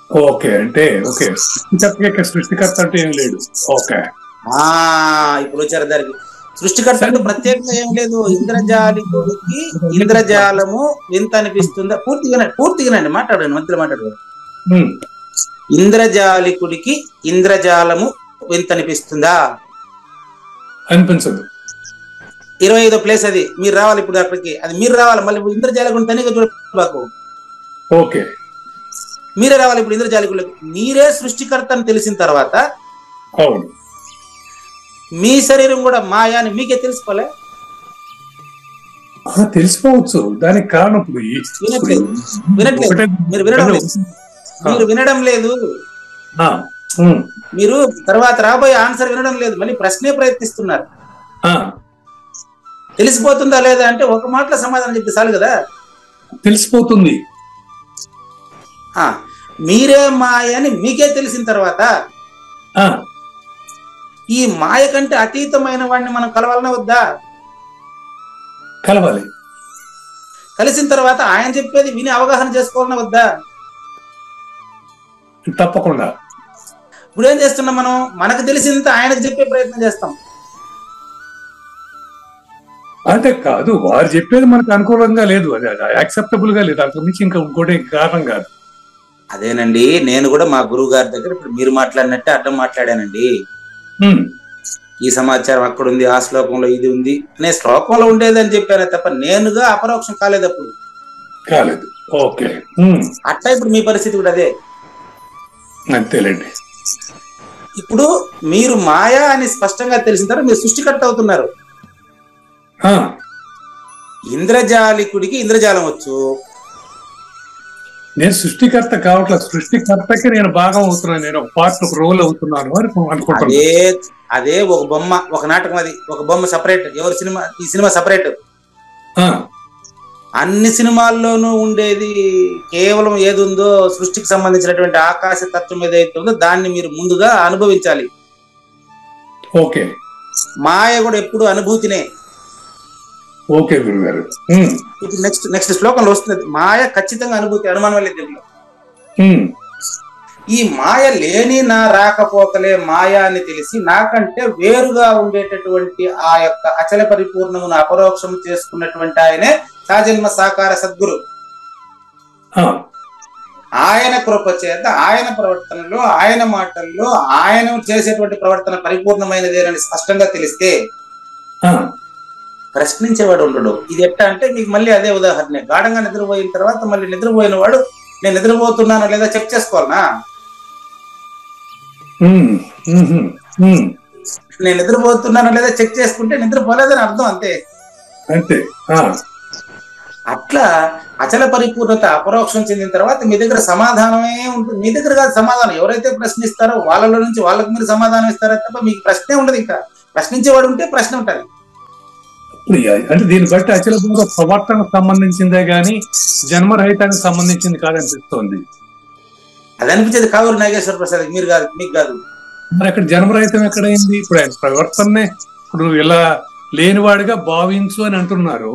ఓకే, అంటే ఓకే, సృష్టికర్త అంటే ఏం లేదు. ఓకే, ఇప్పుడు వచ్చారు దానికి. సృష్టికర్త అంటే ప్రత్యేకంగా ఏం లేదు. ఇంద్రజాలికుడికి ఇంద్రజాలము ఎంత అనిపిస్తుందా, పూర్తిగానండి మాట్లాడండి, మంత్రి మాట్లాడారు. ఇంద్రజాలికుడికి ఇంద్రజాలము ఎంత అనిపిస్తుందా? అనిపించదు. 25వ ప్లేస్ అది. మీరు రావాలి ఇప్పుడు అక్కడికి, అది మీరు రావాలి. మళ్ళీ ఇంద్రజాలికుడిని తనిగా చూడబాకు. ఓకే, మీరే రావాలి ఇప్పుడు ఇంద్రజాలికుడికి. మీరే సృష్టికర్త అని తెలిసిన తర్వాత అవును, మీ శరీరం కూడా మాయా అని మీకే తెలుసుకోలే? తెలిసిపోవచ్చు. దానికి కారణం వినట్లేదు. మీరు వినడం లేదు. మీరు వినడం లేదు. మీరు తర్వాత రాబోయే ఆన్సర్ వినడం లేదు, మళ్ళీ ప్రశ్నే ప్రయత్నిస్తున్నారు. తెలిసిపోతుందా లేదా అంటే ఒక మాటలో సమాధానం చెప్తే చాలు కదా. తెలిసిపోతుంది. మీరే మాయ అని మీకే తెలిసిన తర్వాత ఈ మాయ కంటే అతీతమైన వాడిని మనం కలవాలనే వద్దా? కలవాలి. కలిసిన తర్వాత ఆయన చెప్పేది విని అవగాహన చేసుకోవాలనే వద్దా? తప్పకుండా. ఇప్పుడు ఏం చేస్తున్నాం మనం? మనకు తెలిసినంత ఆయనకు చెప్పే ప్రయత్నం చేస్తాం. అంటే కాదు, వారు చెప్పేది మనకు అనుకూలంగా లేదు, అది యాక్సెప్టబుల్ గా లేదు. అంతకు మించి ఇంకా ఇంకోటి కారణం కాదు. అదేనండి, నేను కూడా మా గురువు గారి దగ్గర ఇప్పుడు మీరు మాట్లాడినట్టే అడ్డం మాట్లాడానండి. ఈ సమాచారం అక్కడ ఉంది, ఆ శ్లోకంలో ఇది ఉంది అనే శ్లోకంలో ఉండేది అని చెప్పానే తప్ప నేనుగా అపరోక్షం కాలేదు, అప్పుడు కాలేదు. ఓకే, అట్లా ఇప్పుడు మీ పరిస్థితి కూడా అదే. అంతేలేండి. ఇప్పుడు మీరు మాయా అని స్పష్టంగా తెలిసిన తర్వాత మీరు సృష్టికర్త అవుతున్నారు. ఇంద్రజాలికుడికి ఇంద్రజాలం వచ్చు, నేను సృష్టికర్త కావట్లేదు. సృష్టికర్తకి నేను భాగం అవుతున్నాను, నేను ఒక పార్ట్, ఒక రోల్ అవుతున్నాను అని అనుకుంటున్నాను. అదే ఒక బొమ్మ, ఒక నాటకం, అది ఒక బొమ్మ సపరేట్. ఎవరి సినిమా? ఈ సినిమా సపరేట్. అన్ని సినిమాల్లోనూ ఉండేది కేవలం ఏది ఉందో సృష్టికి సంబంధించినటువంటి ఆకాశ తత్వం ఏదైతే ఉందో దాన్ని మీరు ముందుగా అనుభవించాలి. ఓకే, మాయ కూడా ఎప్పుడు అనుభూతినే. ఓకే గురుగారు. ఇప్పుడు నెక్స్ట్ శ్లోకంలో వస్తుంది, మాయ ఖచ్చితంగా అనుభూతి, అనుమానం లేదు దీంట్లో. ఈ మాయ లేని నా రాకపోకలే మాయా అని తెలిసి నాకంటే వేరుగా ఉండేటటువంటి ఆ యొక్క అచల పరిపూర్ణమును అపరోక్షం చేసుకున్నటువంటి ఆయనే సాజన్మ సాకార సద్గురు. ఆయన కృప చేత ఆయన ప్రవర్తనలో, ఆయన మాటల్లో ఆయన చేసేటువంటి ప్రవర్తన పరిపూర్ణమైనదేనని స్పష్టంగా తెలిస్తే ప్రశ్నించేవాడు ఉండడు. ఇది ఎట్టా అంటే మీకు మళ్ళీ అదే ఉదాహరణ. గాఢంగా నిద్రపోయిన తర్వాత మళ్ళీ నిద్రపోయిన వాడు నేను నిద్రపోతున్నానా లేదా చెక్ చేసుకోవాలనా? నేను నిద్రపోతున్నానా లేదా చెక్ చేసుకుంటే నిద్రపోలేదని అర్థం, అంతే. అట్లా అచల పరిపూర్ణత అపరోక్షం చెందిన తర్వాత మీ దగ్గర సమాధానమే ఉంటుంది. మీ దగ్గర కాదు సమాధానం, ఎవరైతే ప్రశ్నిస్తారో వాళ్ళలో నుంచి వాళ్ళకి మీరు సమాధానం ఇస్తారో తప్ప మీకు ప్రశ్నే ఉండదు. ఇంకా ప్రశ్నించేవాడు ఉంటే ప్రశ్న ఉంటుంది. అంటే దీన్ని బట్టి అచల ప్రవర్తనకు సంబంధించిందే గాని జన్మరహితానికి సంబంధించింది కాదనిపిస్తోంది. అది అనిపించేది కావూరి నాగేశ్వర ప్రసాద్, మీరు కాదు, మీకు కాదు. మరి అక్కడ జన్మరహితం ఎక్కడైంది? ఇప్పుడు ఆయన ప్రవర్తననే ఇప్పుడు ఇలా లేనివాడిగా భావించు అని అంటున్నారు.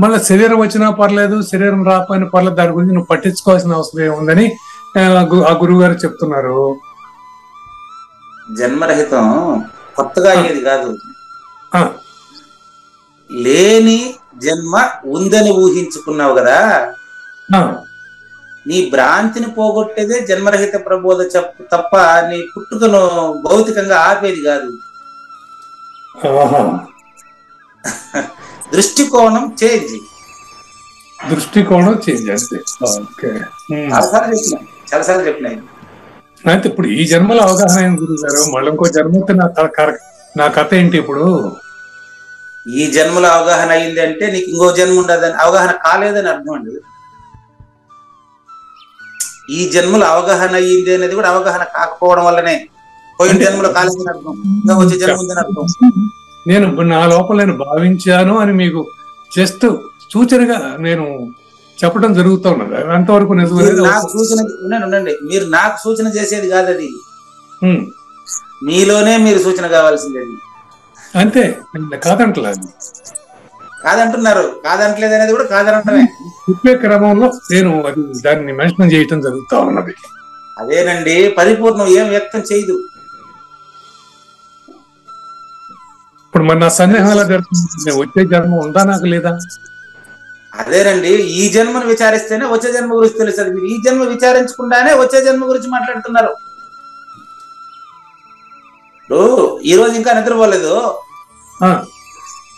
మళ్ళీ శరీరం వచ్చినా పర్లేదు, శరీరం రాకపోయినా పర్లేదు, దాని గురించి నువ్వు పట్టించుకోవాల్సిన అవసరం ఏముందని ఆ గురువు గారు చెప్తున్నారు. జన్మరహితం కొత్తగా అయ్యేది కాదు. లేని జన్మ ఉందని ఊహించుకున్నావు కదా, నీ భ్రాంతిని పోగొట్టేదే జన్మరహిత ప్రబోధ తప్ప నీ పుట్టుకను భౌతికంగా ఆపేది కాదు. దృష్టికోణం చేంజ్. దృష్టికోణం చేంజ్ అంతే. చాలాసార్లు చెప్పినాయి. అయితే ఇప్పుడు ఈ జన్మలో అవగాహన అయింది గురువు గారు, మళ్ళీ ఇంకో జన్మతో నా కథ ఏంటి ఇప్పుడు? ఈ జన్మలో అవగాహన అయింది అంటే నీకు ఇంకో జన్మ ఉండదని, అవగాహన కాలేదని అర్థం అండి. ఈ జన్మలో అవగాహన అయ్యింది అనేది కూడా అవగాహన కాకపోవడం వల్లనే పోయిన జన్మలో కాలేదని అర్థం, ఇంకా వచ్చే జన్మ ఉందని అర్థం. నేను నా లోపల నేను భావించాను అని మీకు జస్ట్ సూచనగా నేను చెప్పడం జరుగుతూ ఉన్నది. అంతవరకు నాకు సూచన ఉండండి, మీరు నాకు సూచన చేసేది కాదు, అది మీలోనే మీరు సూచన కావాల్సింది. అంతే, కాదంటలేదు. కాదంటున్నారు, కాదంటలేదు అనేది కూడా కాదనటమే. చెప్పే క్రమంలో నేను దాన్ని మెన్షన్ చేయటం జరుగుతూ ఉన్నది. అదేనండి, పరిపూర్ణం ఏం వ్యక్తం చేయదు. ఇప్పుడు మన నా సందేహాల జరుగుతుంది, వచ్చే జన్మ ఉందా నాకు లేదా? అదేనండి, ఈ జన్మను విచారిస్తేనే వచ్చే జన్మ గురించి తెలుస్తుంది. మీరు ఈ జన్మ విచారించకుండానే వచ్చే జన్మ గురించి మాట్లాడుతున్నారు. ఈ రోజు ఇంకా నిద్రపోలేదు,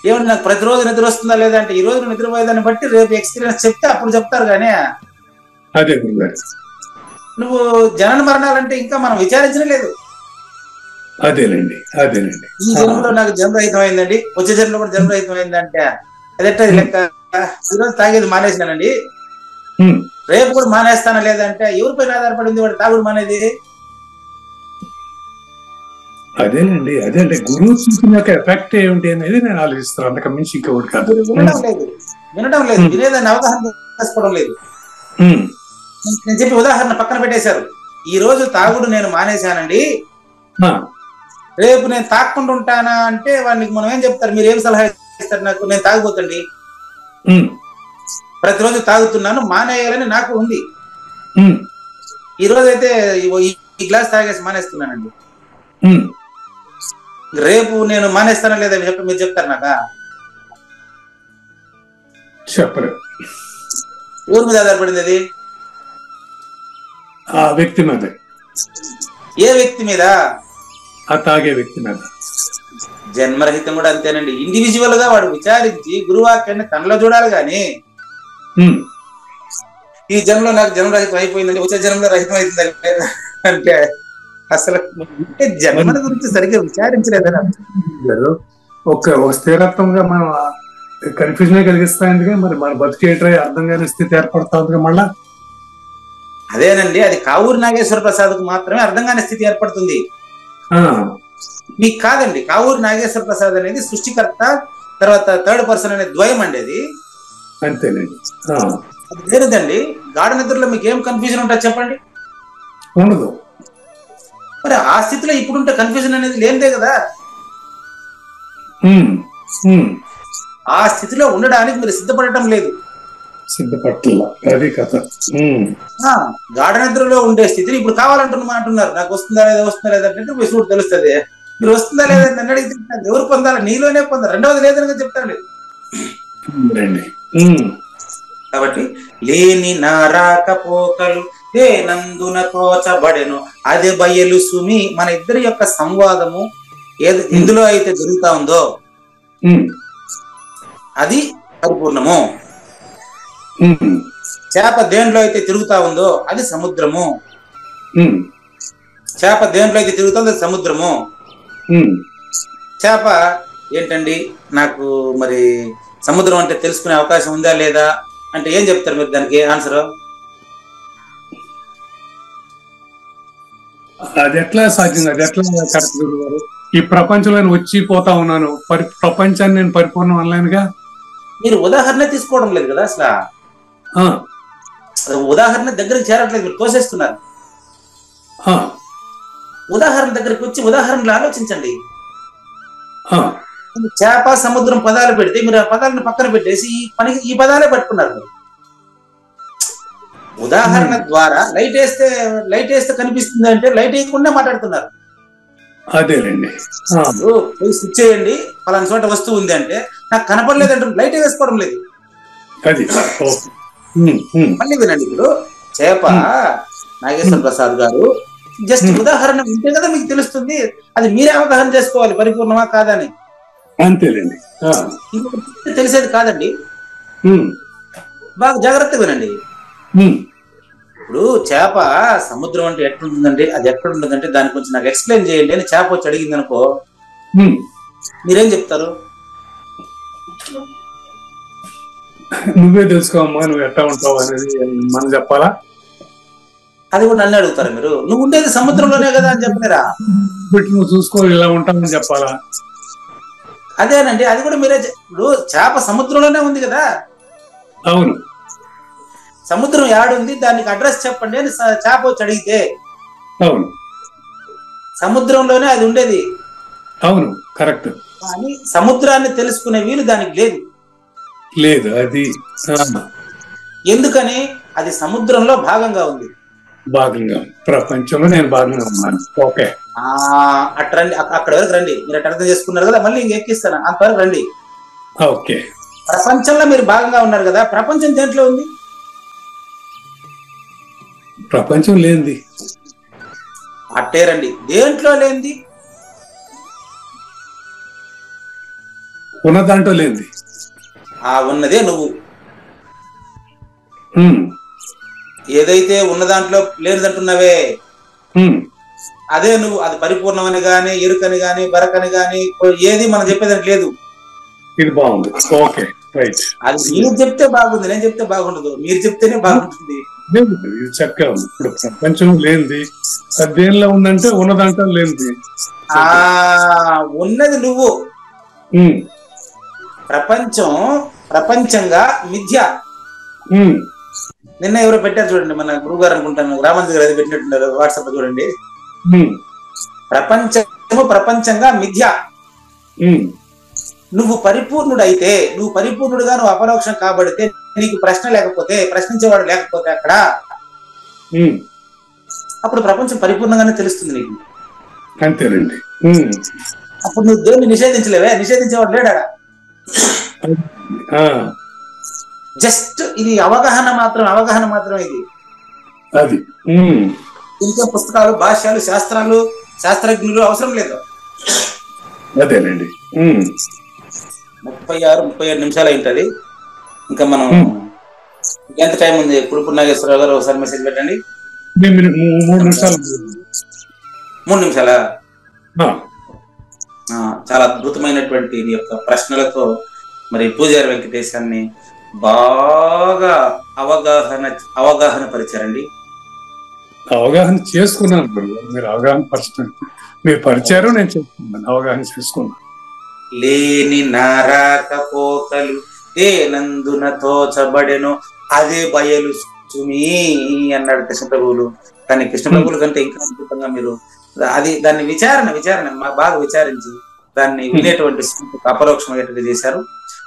ఏమంటే నాకు ప్రతిరోజు నిద్ర వస్తుందా లేదా అంటే, ఈ రోజు నిద్రపోయేదాన్ని బట్టి రేపు ఎక్స్పీరియన్స్ చెప్తే అప్పుడు చెప్తారు. కానీ అదే నువ్వు జనన మరణాలంటే ఇంకా మనం విచారించడం లేదు. అదేనండి. ఈ జన్మలో నాకు జన్మరహితం అయిందండి, వచ్చే జన్మలో కూడా జన్మరహితం అయిందంటే అదెట్ట లెక్క? ఈరోజు తాగేది మానేసినానండి, రేపు కూడా మానేస్తానా లేదంటే ఎవరిపైన ఆధారపడింది వాడు తాగుడు మానేది? అదేనండి, అదే అంటే గురువు చూసిన ఎఫెక్ట్ ఏమిటి అనేది నేను ఆలోచిస్తాను, అంతకు మించి ఇంకొకటి కాదు. వినడం లేదు, వినేదాన్ని అవగాహన చేసుకోవడం లేదు. నేను చెప్పి ఉదాహరణ పక్కన పెట్టేశారు. ఈ రోజు తాగుడు నేను మానేశానండి, రేపు నేను తాగకుండా ఉంటానా అంటే వాడికి మనం ఏం చెప్తారు? మీరు ఏం సలహా ఇస్తారు నాకు? నేను తాగిపోతండి, ప్రతిరోజు తాగుతున్నాను, మానేయాలని నాకు ఉంది. ఈ రోజు అయితే ఈ గ్లాస్ తాగేసి మానేస్తున్నానండి, రేపు నేను మానేస్తానా లేదా మీరు చెప్తారు నాకా? చెప్పలేదు. ఎవరి మీద ఆధారపడింది అది? ఆ వ్యక్తి మీద. ఏ వ్యక్తి మీద? ఆ తాగే వ్యక్తి మీద. జన్మరహితం కూడా అంతేనండి, ఇండివిజువల్ గా వాడు విచారించి గురువాక్యాన్ని తనలో చూడాలి. గాని ఈ జన్మలో నాకు జన్మరహితం అయిపోయిందండి, వచ్చే జన్మలో రహితం అవుతుంది అంటే అసలు జన్మల గురించి సరిగ్గా విచారించలేదని ఒక స్థిరత్వంగా మనం కన్ఫ్యూజన్ కలిగిస్తాయి. మరి మన బతికేట్రై అర్థం కాని స్థితి ఏర్పడుతుంది మళ్ళా. అదేనండి, అది కావూరు నాగేశ్వర ప్రసాద్ కు మాత్రమే అర్థం కాని స్థితి ఏర్పడుతుంది, మీకు కాదండి. కావూరు నాగేశ్వర ప్రసాద్ అనేది సృష్టికర్త, తర్వాత థర్డ్ పర్సన్ అనే ద్వయం అండి అది. అంతేనండి, అది లేదండి. గాఢ నిద్రలో మీకు ఏం కన్ఫ్యూజన్ ఉంటుంది చెప్పండి? ఉండదు. మరి ఆ స్థితిలో ఇప్పుడుంటే కన్ఫ్యూజన్ అనేది లేనిదే కదా. ఆ స్థితిలో ఉండడానికి మీరు సిద్ధపడటం లేదు. అది కథ. గాఢ నిద్రలో ఉండే స్థితిని ఇప్పుడు కావాలంటున్నారు. నాకు వస్తుందా లేదా, వస్తుందా లేదంటే మీ సూట్ తెలుస్తుంది. మీరు వస్తుందా లేదా నన్ను అడిగితే ఎవరు పొందాలి? నీలోనే పొందాలి, రెండవది లేదని చెప్తాను. కాబట్టి లేని నా రాకపోకలు నందున తోచబడెను అదే బయలు సుమి. మన ఇద్దరి యొక్క సంవాదము ఏది ఇందులో అయితే జరుగుతా ఉందో అది పరిపూర్ణము. చేప దేంట్లో అయితే తిరుగుతా ఉందో అది సముద్రము. చేప దేంట్లో అయితే తిరుగుతుందో అది సముద్రము. చేప ఏంటండి, నాకు మరి సముద్రం అంటే తెలుసుకునే అవకాశం ఉందా లేదా అంటే ఏం చెప్తారు మీరు దానికి ఆన్సర్? అది ఎట్లా సాధ్యం? అది ఎట్లా కరెక్ట్ గారు? ఈ ప్రపంచంలో వచ్చి పోతా ఉన్నాను, ప్రపంచాన్ని నేను పరిపూర్ణం అనలేనుగా. మీరు ఉదాహరణ తీసుకోవడం లేదు కదా అసలు. ఉదాహరణ దగ్గరికి చేరట్లేదు, మీరు తోసేస్తున్నారు. ఉదాహరణ దగ్గరికి వచ్చి ఉదాహరణలు ఆలోచించండి. చేప సముద్రం పదాలు పెడితే మీరు ఆ పదాలను పక్కన పెట్టేసి ఈ పదాలే పట్టుకున్నారు. ఉదాహరణ ద్వారా లైట్ వేస్తే కనిపిస్తుంది అంటే లైట్ వేయకుండా మాట్లాడుతున్నారు. అదేనండి, స్విచ్ చేయండి పలానా చోట వస్తువు ఉంది అంటే నాకు కనపడలేదు అంటే లైట్ వేసుకోవడం లేదు. అది మళ్ళీ వినండి, ఇప్పుడు చేప నాగేశ్వర ప్రసాద్ గారు జస్ట్ ఉదాహరణ ఉంటే కదా మీకు తెలుస్తుంది. అది మీరే అవగాహన చేసుకోవాలి పరిపూర్ణమా కాదని. అంతేలేండి. ఇంకొకటి తెలిసేది కాదండి. బాగా జాగ్రత్తగా వినండి. ఇప్పుడు చేప సముద్రం అంటే ఎట్లుంటుందండి, అది ఎక్కడుంటుందంటే దాని కొంచెం నాకు ఎక్స్ప్లెయిన్ చేయండి అని చేప వచ్చి అడిగింది అనుకో, మీరేం చెప్తారు? నువ్వే తెలుసుకోమ్మా, నువ్వు ఎట్లా ఉంటావు అనేది మనం చెప్పాలా? అది కూడా నన్ను అడుగుతారా మీరు? నువ్వు ఉండేది సముద్రంలోనే కదా అని చెప్పలేరా? నువ్వు చూసుకో ఇలా ఉంటామని చెప్పాలా? అదేనండి, అది కూడా మీరే. ఇప్పుడు చేప సముద్రంలోనే ఉంది కదా. అవును. సముద్రం యాడుంది, దానికి అడ్రస్ చెప్పండి అని చేప వచ్చి అడిగితే అవును సముద్రంలోనే అది ఉండేది. అవును, కరెక్ట్. కానీ సముద్రాన్ని తెలుసుకునే వీలు దానికి లేదు. లేదు. అది ఎందుకని? అది సముద్రంలో భాగంగా ఉంది. భాగంగా, ప్రపంచంలో నేను భాగంగా ఉన్నాను. ఓకే, అట్లా రండి, అక్కడ వరకు రండి. మీరు అట్లా అర్థం చేసుకున్నారు కదా, మళ్ళీ ఇంక ఎక్కిస్తాను, అంతవరకు రండి. ఓకే. ప్రపంచంలో మీరు భాగంగా ఉన్నారు కదా, ప్రపంచం దేంట్లో ఉంది? ప్రపంచం లేనిది. అట్టే రండి, దేంట్లో లేనిది? ఉన్న దాంట్లో లేనిది. ఉన్నదే నువ్వు. ఏదైతే ఉన్న దాంట్లో లేనిదంటున్నావే అదే నువ్వు. అది పరిపూర్ణమని గాని, ఎరుకని గాని, బరకని గాని ఏది మనం చెప్పేదానికి లేదు. ఇది బాగుంది. Okay, right. అది మీరు చెప్తే బాగుంది, నేను చెప్తే బాగుండదు. మీరు చెప్తేనే బాగుంటుంది. ఇది చక్కగా ఉంది. ఇప్పుడు ప్రపంచం లేనిది అది దేనిలో ఉందంటే ఉన్న దాంట్లో లేనిది. ఉన్నది నువ్వు. ప్రపంచం ప్రపంచంగా మిథ్య. నిన్న ఎవరో పెట్టారు చూడండి, మన గురువు గారు అనుకుంటాను, రామంజీ గారు అది పెట్టినట్టున్నారు వాట్సాప్ లో చూడండి. ప్రపంచము ప్రపంచంగా మిథ్య. నువ్వు పరిపూర్ణుడైతే, నువ్వు పరిపూర్ణుడుగా నువ్వు అపరోక్షం కాబడితే, నీకు ప్రశ్న లేకపోతే, ప్రశ్నించేవాడు లేకపోతే అక్కడ, అప్పుడు ప్రపంచం పరిపూర్ణంగానే తెలుస్తుంది నీకు. అంతేనండి. అప్పుడు నువ్వు దేన్ని నిషేధించలేవే, నిషేధించేవాడు లేడా? జస్ట్ ఇది అవగాహన మాత్రం ఇది. అది ఇంకా పుస్తకాలు, భాష్యాలు, శాస్త్రాలు, శాస్త్రజ్ఞులు అవసరం లేదు. అదేనండి. 36-37 నిమిషాలు అయింటది. ఇంకా మనం ఎంత టైం ఉంది? ఇప్పుడు నాగేశ్వరరావు గారు ఒకసారి మెసేజ్ పెట్టండి. 3 నిమిషాలు. 3 నిమిషాలా? చాలా అద్భుతమైనటువంటి ఈ యొక్క ప్రశ్నలతో మరి పూజారి వెంకటేశాన్ని బాగా అవగాహన పరిచారండి. అవగాహన చేసుకున్నాను. మీరు అవగాహన పరిచారు, మీరు పరిచారు, నేను చేసుకున్నాను, అవగాహన చేసుకున్నాను. లేని నారాకపోకలు ఏనందున తోచబడెను అదే బయలు సుమి అన్నాడు కృష్ణ ప్రభువులు. కానీ కృష్ణ ప్రభువుల కంటే ఇంకా అద్భుతంగా మీరు దాన్ని విచారణ బాగా విచారించి దాన్ని వినేటువంటి అపరోక్షమయ్యేటట్టు చేశారు.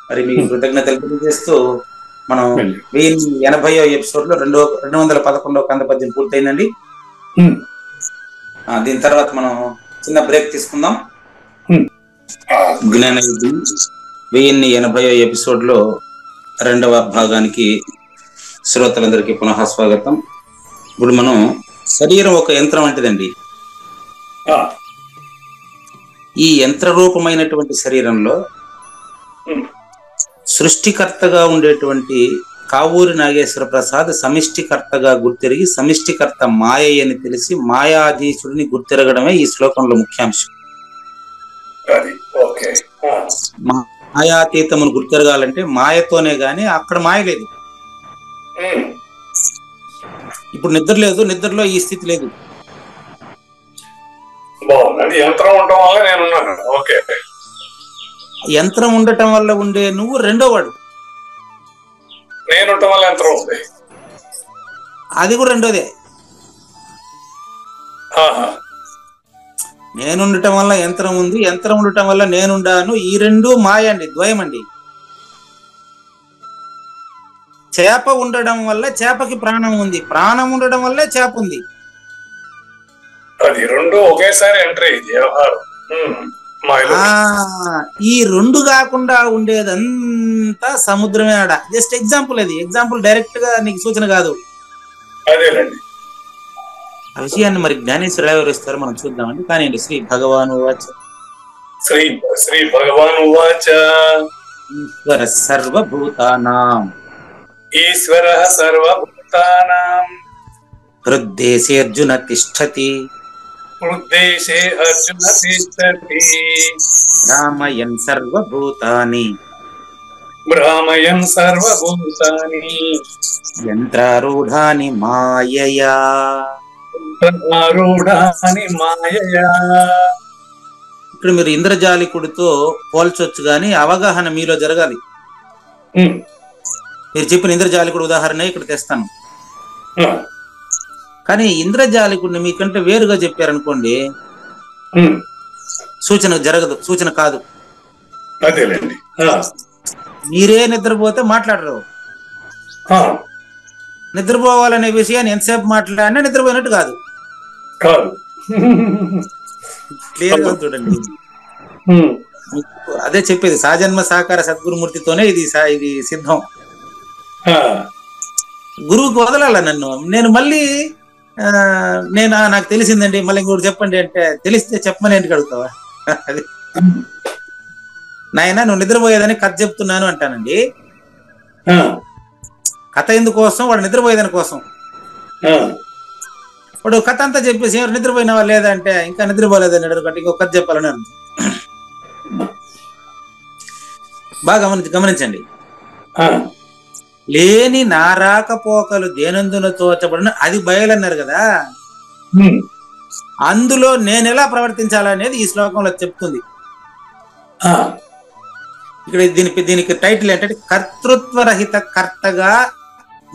మరి మీకు కృతజ్ఞతలు తెలియజేస్తూ మనం 1080వ ఎపిసోడ్ లో 211వ కంద పద్యం పూర్తయిందండి. దీని తర్వాత మనం చిన్న బ్రేక్ తీసుకుందాం. జ్ఞానయుద్ధం 1080వ ఎపిసోడ్ లో 2వ భాగానికి శ్రోతలందరికీ పునః స్వాగతం. ఇప్పుడు మనం శరీరం ఒక యంత్రం వంటిదండి. ఈ యంత్ర రూపమైనటువంటి శరీరంలో సృష్టికర్తగా ఉండేటువంటి కావూరి నాగేశ్వర ప్రసాద్ సమిష్టికర్తగా గుర్తిరిగి, సమిష్టికర్త మాయ అని తెలిసి మాయాధీశుడిని గుర్తిరగడమే ఈ శ్లోకంలో ముఖ్యాంశం. మాయాతీతమును గుర్తిరగాలంటే మాయతోనే గాని అక్కడ మాయ లేదు. ఇప్పుడు నిద్ర లేదు, నిద్రలో ఈ స్థితి లేదు. యంత్రం ఉండటం వల్ల ఉండే నువ్వు రెండో వాడు, అది కూడా రెండోదే. నేనుండటం వల్ల యంత్రం ఉంది, యంత్రం ఉండటం వల్ల నేనుండాను. ఈ రెండు మాయ అండి, ద్వయం అండి. చేప ఉండడం వల్ల చేపకి ప్రాణం ఉంది, ప్రాణం ఉండడం వల్లే చేప ఉంది. అది రెండు ఒకేసారి ఎంట్రీ. ఈ రెండు కాకుండా ఉండేదంతా సముద్రమే ఆడ. జస్ట్ ఎగ్జాంపుల్, అది ఎగ్జాంపుల్, డైరెక్ట్ గా నీకు సూచన కాదు. అదేనండి. ఆ విషయాన్ని మరి జ్ఞానేశ్వరులు ఎలా వివరిస్తారో మనం చూద్దామండి. కానీ శ్రీ భగవాను వాచ శ్రీ శ్రీ భగవాన్ వాచ ఈశ్వర సర్వభూతానాం ఈశ్వర సర్వభూతానాం హృద్దేశే అర్జున తిష్టతి హృద్దేశే అర్జున తిష్టతి రామయన్ సర్వభూతాని భ్రామయన్ సర్వభూతాని యంత్రారూఢాని మాయయా. ఆరూఢాని మాయయా. ఇక్కడ మీరు ఇంద్రజాలికుడితో పోల్చొచ్చు కానీ అవగాహన మీలో జరగాలి. మీరు చెప్పిన ఇంద్రజాలికుడు ఉదాహరణ ఇక్కడ తెస్తాను. కానీ ఇంద్రజాలికుడిని మీకంటే వేరుగా చెప్పారనుకోండి, సూచన జరగదు, సూచన కాదు. అదేలేండి. మీరే నిద్రపోతే మాట్లాడరు. నిద్రపోవాలనే విషయాన్ని ఎంతసేపు మాట్లాడినా నిద్రపోయినట్టు కాదు. కాదు. క్లియర్ గా చూడండి. అదే చెప్పేది, సాజన్మ సాకార సద్గురుమూర్తితోనే ఇది సిద్ధం. గురువుకి వదలాల నన్ను. నేను మళ్ళీ నాకు తెలిసిందండి మళ్ళీ ఇంకోటి చెప్పండి అంటే, తెలిస్తే చెప్పమని ఏంటి అడుగుతావా? అది నాయన నువ్వు నిద్రపోయేదని కథ చెప్తున్నాను అంటానండి. కథ ఎందుకోసం? వాడు నిద్రపోయేదాని కోసం. వాడు కథ అంతా చెప్పేసి ఎవరు నిద్రపోయినావా లేదా అంటే, ఇంకా నిద్రపోలేదని అడుగుంటే ఇంకో కథ చెప్పాలని అర్థం. బాగా గమనించండి. లేని నారాకపోకలు దేనందున తోచబడిన అది బయలన్నారు కదా, అందులో నేను ఎలా ప్రవర్తించాలనేది ఈ శ్లోకంలో చెప్తుంది. ఇక్కడ దీనికి టైటిల్ ఏంటంటే కర్తృత్వరహిత కర్తగా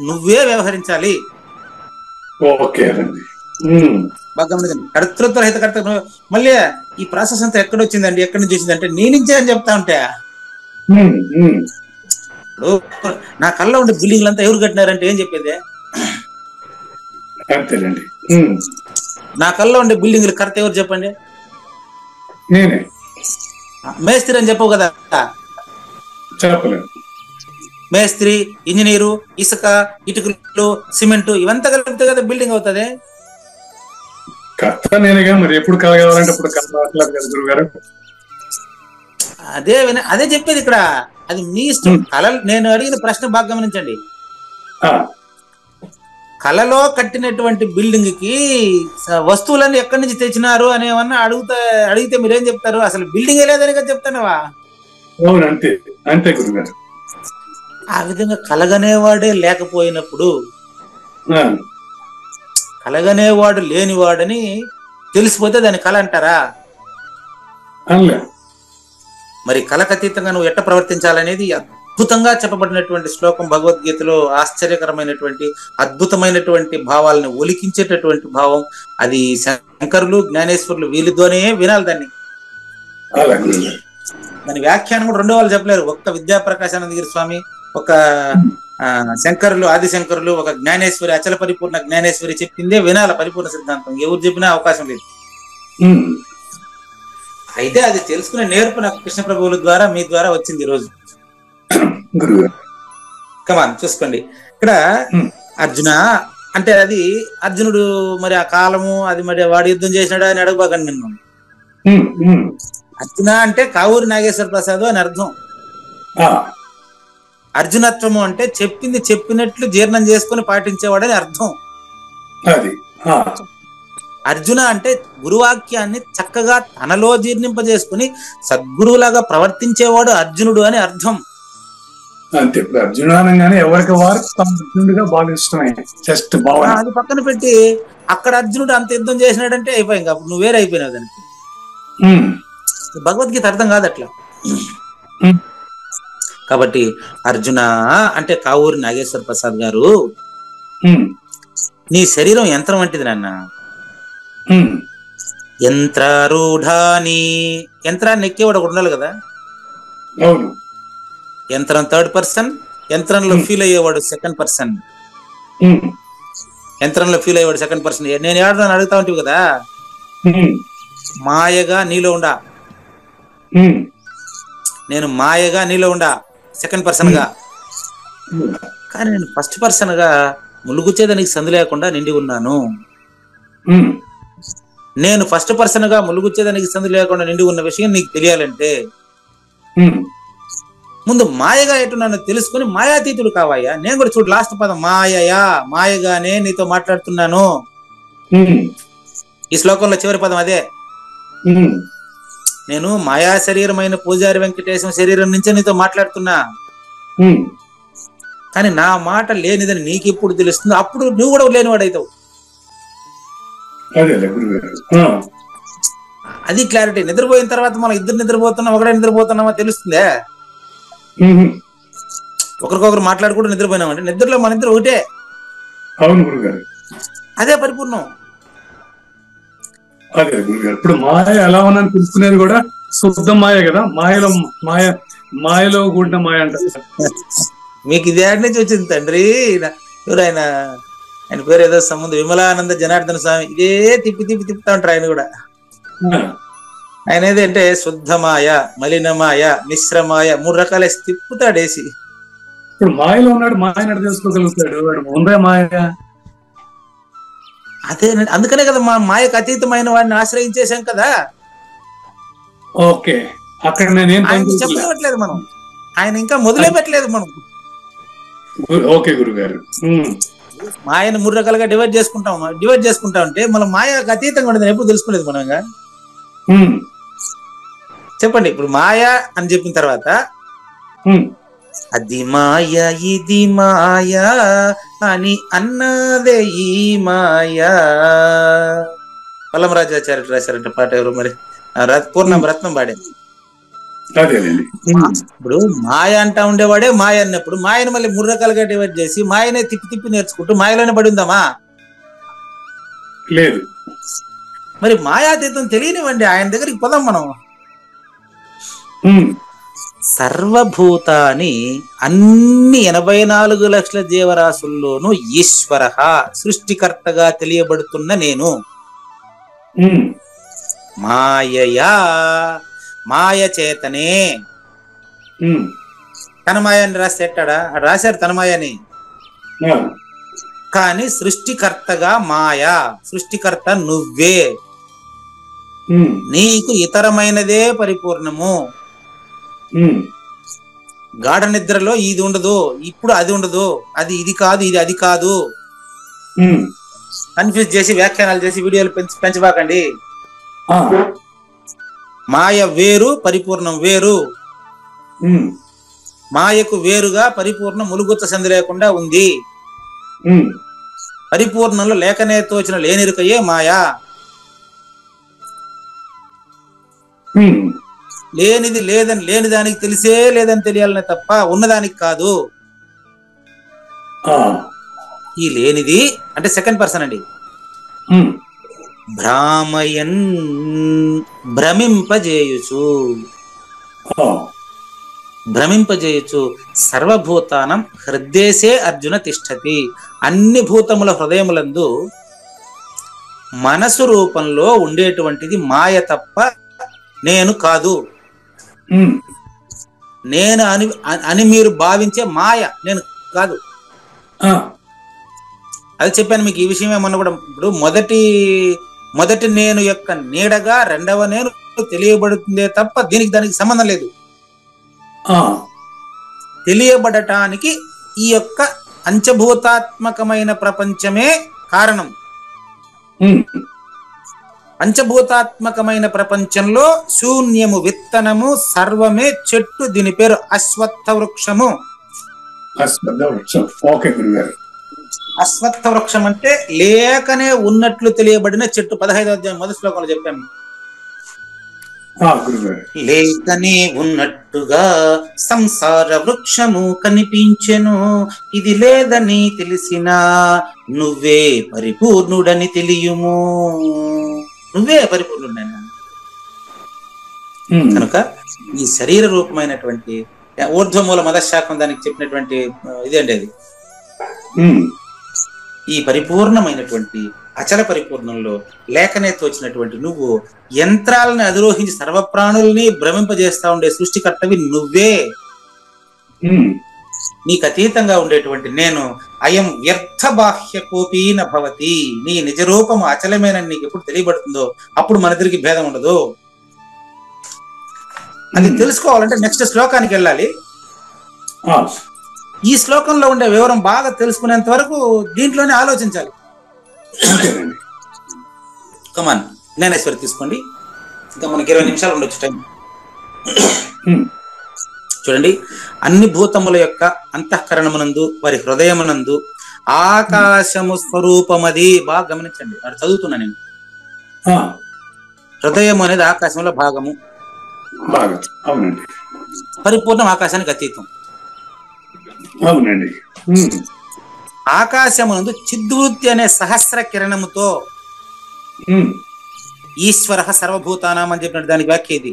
నువ్వే వ్యవహరించాలి. బాగా గమనించండి. కర్తృత్వరహిత కర్త. మళ్ళీ ఈ ప్రాసెస్ అంతా ఎక్కడొచ్చిందండి, ఎక్కడి నుంచి వచ్చింది అంటే నీ నుంచే అని చెప్తా ఉంటే, ఇప్పుడు నా కళ్ళ ఉండే బిల్డింగ్లు అంతా ఎవరు కట్టినారంటే ఏం చెప్పేది? నా కళ్ళ ఉండే బిల్డింగ్లు కర్త ఎవరు చెప్పండి? మేస్త్రి అని చెప్పవు కదా. మేస్త్రి, ఇంజనీరు, ఇసుక, ఇటుకలు, సిమెంట్ ఇవంతా కలిపితే కదా బిల్డింగ్ అవుతుంది. మరి ఎప్పుడు కలగాలంటే అదే చెప్పేది ఇక్కడ. అది మీ ఇష్టం. నేను అడిగిన ప్రశ్న బాగా గమనించండి. కళలో కట్టినటువంటి బిల్డింగ్ కి వస్తువులన్నీ ఎక్కడి నుంచి తెచ్చినారు అని ఏమన్నా అడిగితే మీరేం చెప్తారు? అసలు బిల్డింగే లేదని కదా చెప్తానవా? అంతే అంతే గురుగారు. ఆ విధంగా కలగనేవాడే లేకపోయినప్పుడు, కలగనేవాడు లేనివాడని తెలిసిపోతే దాన్ని కళ అంటారా? మరి కళకతీతంగా నువ్వు ఎట్ట ప్రవర్తించాలనేది అద్భుతంగా చెప్పబడినటువంటి శ్లోకం భగవద్గీతలో. ఆశ్చర్యకరమైనటువంటి అద్భుతమైనటువంటి భావాలను ఒలికించేటటువంటి భావం అది. శంకరులు, జ్ఞానేశ్వరులు వీళ్ళతోనే వినాలి దాన్ని. దాని వ్యాఖ్యానం కూడా రెండో వాళ్ళు చెప్పలేరు. ఒక్క విద్యాప్రకాశానందగిరి స్వామి, ఒక శంకరులు, ఆదిశంకరులు, ఒక జ్ఞానేశ్వరి, అచల పరిపూర్ణ జ్ఞానేశ్వరి చెప్పిందే వినాల పరిపూర్ణ సిద్ధాంతం. ఎవరు చెప్పినా అవకాశం లేదు. అయితే అది తెలుసుకునే నేర్పు నాకు కృష్ణ ప్రభువుల ద్వారా, మీ ద్వారా వచ్చింది ఈ రోజు. కమాన్ చూసుకోండి. ఇక్కడ అర్జున అంటే అది అర్జునుడు మరి ఆ కాలము అది మరి వాడు యుద్ధం చేసినాడు అని అడగబాకండి నిన్ను. అర్జున అంటే కావూరి నాగేశ్వర ప్రసాద్ అని అర్థం. అర్జునత్వము అంటే చెప్పింది చెప్పినట్లు జీర్ణం చేసుకుని పాటించేవాడని అర్థం. అర్జున అంటే గురువాక్యాన్ని చక్కగా తనలో జీర్ణింపజేసుకుని సద్గురువులాగా ప్రవర్తించేవాడు అర్జునుడు అని అర్థం. అంతే. అర్జునుడు అనగానే ఎవరికి వారు అర్జునుడిగా భావిస్తున్నాయి. జస్ట్ అది పక్కన పెట్టి అక్కడ అర్జునుడు అంత యుద్ధం చేసినాడంటే అయిపోయి ఇంకా నువ్వు వేరే అయిపోయినావు దానికి. భగవద్గీత అర్థం కాదు అట్లా. కాబట్టి అర్జున అంటే కావూరి నాగేశ్వర ప్రసాద్ గారు, నీ శరీరం యంత్రం వంటిది నాన్న. యంత్రారూఢాని, యంత్రాన్ని ఎక్కేవాడు ఒకడు ఉండాలి కదా. యంత్రం థర్డ్ పర్సన్, యంత్రంలో ఫీల్ అయ్యేవాడు సెకండ్ పర్సన్. యంత్రంలో ఫీల్ అయ్యేవాడు సెకండ్ పర్సన్. నేను ఏడాదని అడుగుతా ఉంటావు కదా, మాయగా నీలో ఉండా, నేను మాయగా నీలో ఉండా సెకండ్ పర్సన్ గా. కానీ నేను ఫస్ట్ పర్సన్ గా ములుగుచ్చేదానికి సందు లేకుండా నిండి ఉన్నాను. ఉమ్, నేను ఫస్ట్ పర్సన్ గా ములుగుచ్చేదానికి సందు లేకుండా నిండి ఉన్న విషయం నీకు తెలియాలంటే ఉమ్, ముందు మాయగా ఎటున్నానో తెలుసుకుని మాయాతీతుడు కావయ్యా. నేను కూడా చూడు లాస్ట్ పదం మాయయా, మాయగానే నీతో మాట్లాడుతున్నాను. ఉమ్, ఈ శ్లోకంలో చివరి పదం అదే. ఉమ్, నేను మాయా శరీరమైన పూజారి వెంకటేశం శరీరం నుంచే నీతో మాట్లాడుతున్నా. ఉమ్, కానీ నా మాట లేనిదని నీకు ఎప్పుడు తెలుస్తుందో అప్పుడు నువ్వు కూడా లేనివాడైతావు. అదేలే గురుగారు. అది క్లారిటీ. నిద్రపోయిన తర్వాత మనం ఇద్దరు నిద్రపోతున్నాం, ఒకడే నిద్రపోతున్నామా తెలుస్తుందే. ఉమ్, ఒకరికొకరు మాట్లాడుకుంటూ నిద్రపోయినామంటే నిద్రలో మన ఇద్దరు ఒకటే. అవును గురుగారు. అదే పరిపూర్ణం. అదే గురుగారు. ఇప్పుడు మాయ ఎలా ఉందని తెలుసుకునేది కూడా శుద్ధ మాయ కదా. మాయలో కూడిన మాయ అంటారు. మీకు ఇది ఏడు నుంచి వచ్చింది తండ్రి. ఎవరు ఆయన పేరు ఏదో సంబంధం, విమలానంద జనార్దన స్వామి. ఇదే తిప్పుతా ఉంటారు ఆయన కూడా. ఆయన ఏదంటే శుద్ధమాయ, మలినమాయ, మిశ్రమాయ, 3 రకాల తిప్పుతాడేసి. ఇప్పుడు మాయలో ఉన్నాడు, మాయనడు తెలుసుకోగలుగుతాడు. వాడు ఉందే మాయ. అదే, అందుకనే కదా మా మాయకు అతీతమైన వాడిని ఆశ్రయించేశాం కదా. ఓకే, అక్కడ నేనేం చెప్పట్లేదు మనం, ఆయన ఇంకా మొదలే పెట్టలేదు మనం. ఓకే గురుగారు. మాయను 3 రకాలుగా డివైడ్ చేసుకుంటా ఉంటే మనం మాయకు అతీతంగా ఉండదని ఎప్పుడు తెలుసుకోలేదు మనం. ఇంకా చెప్పండి. ఇప్పుడు మాయ అని చెప్పిన తర్వాత అది మాయ ఇది మాయ అని అన్నదే ఈ మాయ. పల్లమరాజాచార్యుడు రాశారంట పాట. ఎవరు మరి? పూర్ణ రత్నం పాడే. ఇప్పుడు మాయ అంటా ఉండేవాడే మాయ అన్నప్పుడు మాయను మళ్ళీ 3 రకాలుగా డివైడ్ చేసి మాయనే తిప్పి నేర్చుకుంటూ మాయలోనే పడి ఉందామా? లేదు. మరి మాయాతీతం తెలియనివ్వండి, ఆయన దగ్గరికి పోదాం మనం. సర్వభూతాన్ని, అన్ని 84 లక్షల జీవరాశుల్లోనూ ఈశ్వర సృష్టికర్తగా తెలియబడుతున్న నేను మాయయా, మాయ చేతనే. తన మాయాన్ని రాసేటాడా? రాశారు తన మాయని. కానీ సృష్టికర్తగా మాయా, సృష్టికర్త నువ్వే. నీకు ఇతరమైనదే పరిపూర్ణము. గాఢ నిద్రలో ఇది ఉండదు, ఇప్పుడు అది ఉండదు, అది ఇది కాదు, ఇది అది కాదు. కన్ఫ్యూజ్ చేసి వ్యాఖ్యానాలు చేసి వీడియోలు పెంచబాకండి. మాయ వేరు, పరిపూర్ణం వేరు. మాయకు వేరుగా పరిపూర్ణం ములుగుచ్చ సంధి లేకుండా ఉంది. పరిపూర్ణంలో లేకనే తోచిన లేనిరుకయే మాయా. లేనిది లేని దానికి తెలిసే లేదని తెలియాలనే తప్ప ఉన్నదానికి కాదు. ఈ లేనిది అంటే సెకండ్ పర్సన్ అండి. భ్రామయన్, భ్రమింపజేయుచు సర్వభూతానం హృదయసే అర్జున తిష్టతి. అన్ని భూతముల హృదయములందు మనసు రూపంలో ఉండేటువంటిది మాయ తప్ప నేను కాదు. నేను అని మీరు భావించే మాయ నేను కాదు. అది చెప్పాను మీకు. ఈ విషయం ఏమన్నా కూడా ఇప్పుడు మొదటి నేను యొక్క నీడగా రెండవ నేను తెలియబడుతుందే తప్ప దానికి సంబంధం లేదు. తెలియబడటానికి ఈ యొక్క పంచభూతాత్మకమైన ప్రపంచమే కారణం. పంచభూతాత్మకమైన ప్రపంచంలో శూన్యము విత్తనము, సర్వమే చెట్టు. దీని పేరు అశ్వత్థ వృక్షము. అశ్వత్థ వృక్షం అంటే లేకనే ఉన్నట్లు తెలియబడిన చెట్టు. 15వ అధ్యాయం మొదటి శ్లోకంలో చెప్పాము. లేకనే ఉన్నట్టుగా సంసార వృక్షము కనిపించెను, ఇది లేదని తెలిసిన నువ్వే పరిపూర్ణుడని తెలియము. నువ్వే పరిపూర్ణుడైనా కనుక ఈ శరీర రూపమైనటువంటి ఊర్ధ్వమూల మదశాఖం దానికి చెప్పినటువంటి ఇదేంటి అది. ఈ పరిపూర్ణమైనటువంటి అచల పరిపూర్ణంలో లేకనే తోచినటువంటి నువ్వు యంత్రాలను అధిరోహించి సర్వప్రాణుల్ని భ్రమింపజేస్తా ఉండే సృష్టికర్తవి నువ్వే. నీకు అతీతంగా ఉండేటువంటి నేను అయం వ్యర్థ బాహ్య కోపీ నభవతి, నీ నిజ రూపము అచలమైన నీకు ఎప్పుడు తెలియబడుతుందో అప్పుడు మన ఇద్దరికి భేదం ఉండదు. అది తెలుసుకోవాలంటే నెక్స్ట్ శ్లోకానికి వెళ్ళాలి. ఈ శ్లోకంలో ఉండే వివరం బాగా తెలుసుకునేంత వరకు దీంట్లోనే ఆలోచించాలి. కమాన్ జ్ఞానేశ్వరి తీసుకోండి, ఇంకా మనకి 20 నిమిషాలు ఉండొచ్చు టైం. చూడండి, అన్ని భూతముల యొక్క అంతఃకరణమునందు వారి హృదయమునందు ఆకాశము స్వరూపమది. బాగా గమనించండి, అది చదువుతున్నా నేను. హృదయం అనేది ఆకాశంలో భాగము, పరిపూర్ణం ఆకాశానికి అతీతం. అవునండి. ఆకాశమునందు చిద్వృత్తి అనే సహస్ర కిరణముతో ఈశ్వర సర్వభూతానాం అని చెప్పినట్టు దానికి వ్యాఖ్య ఇది.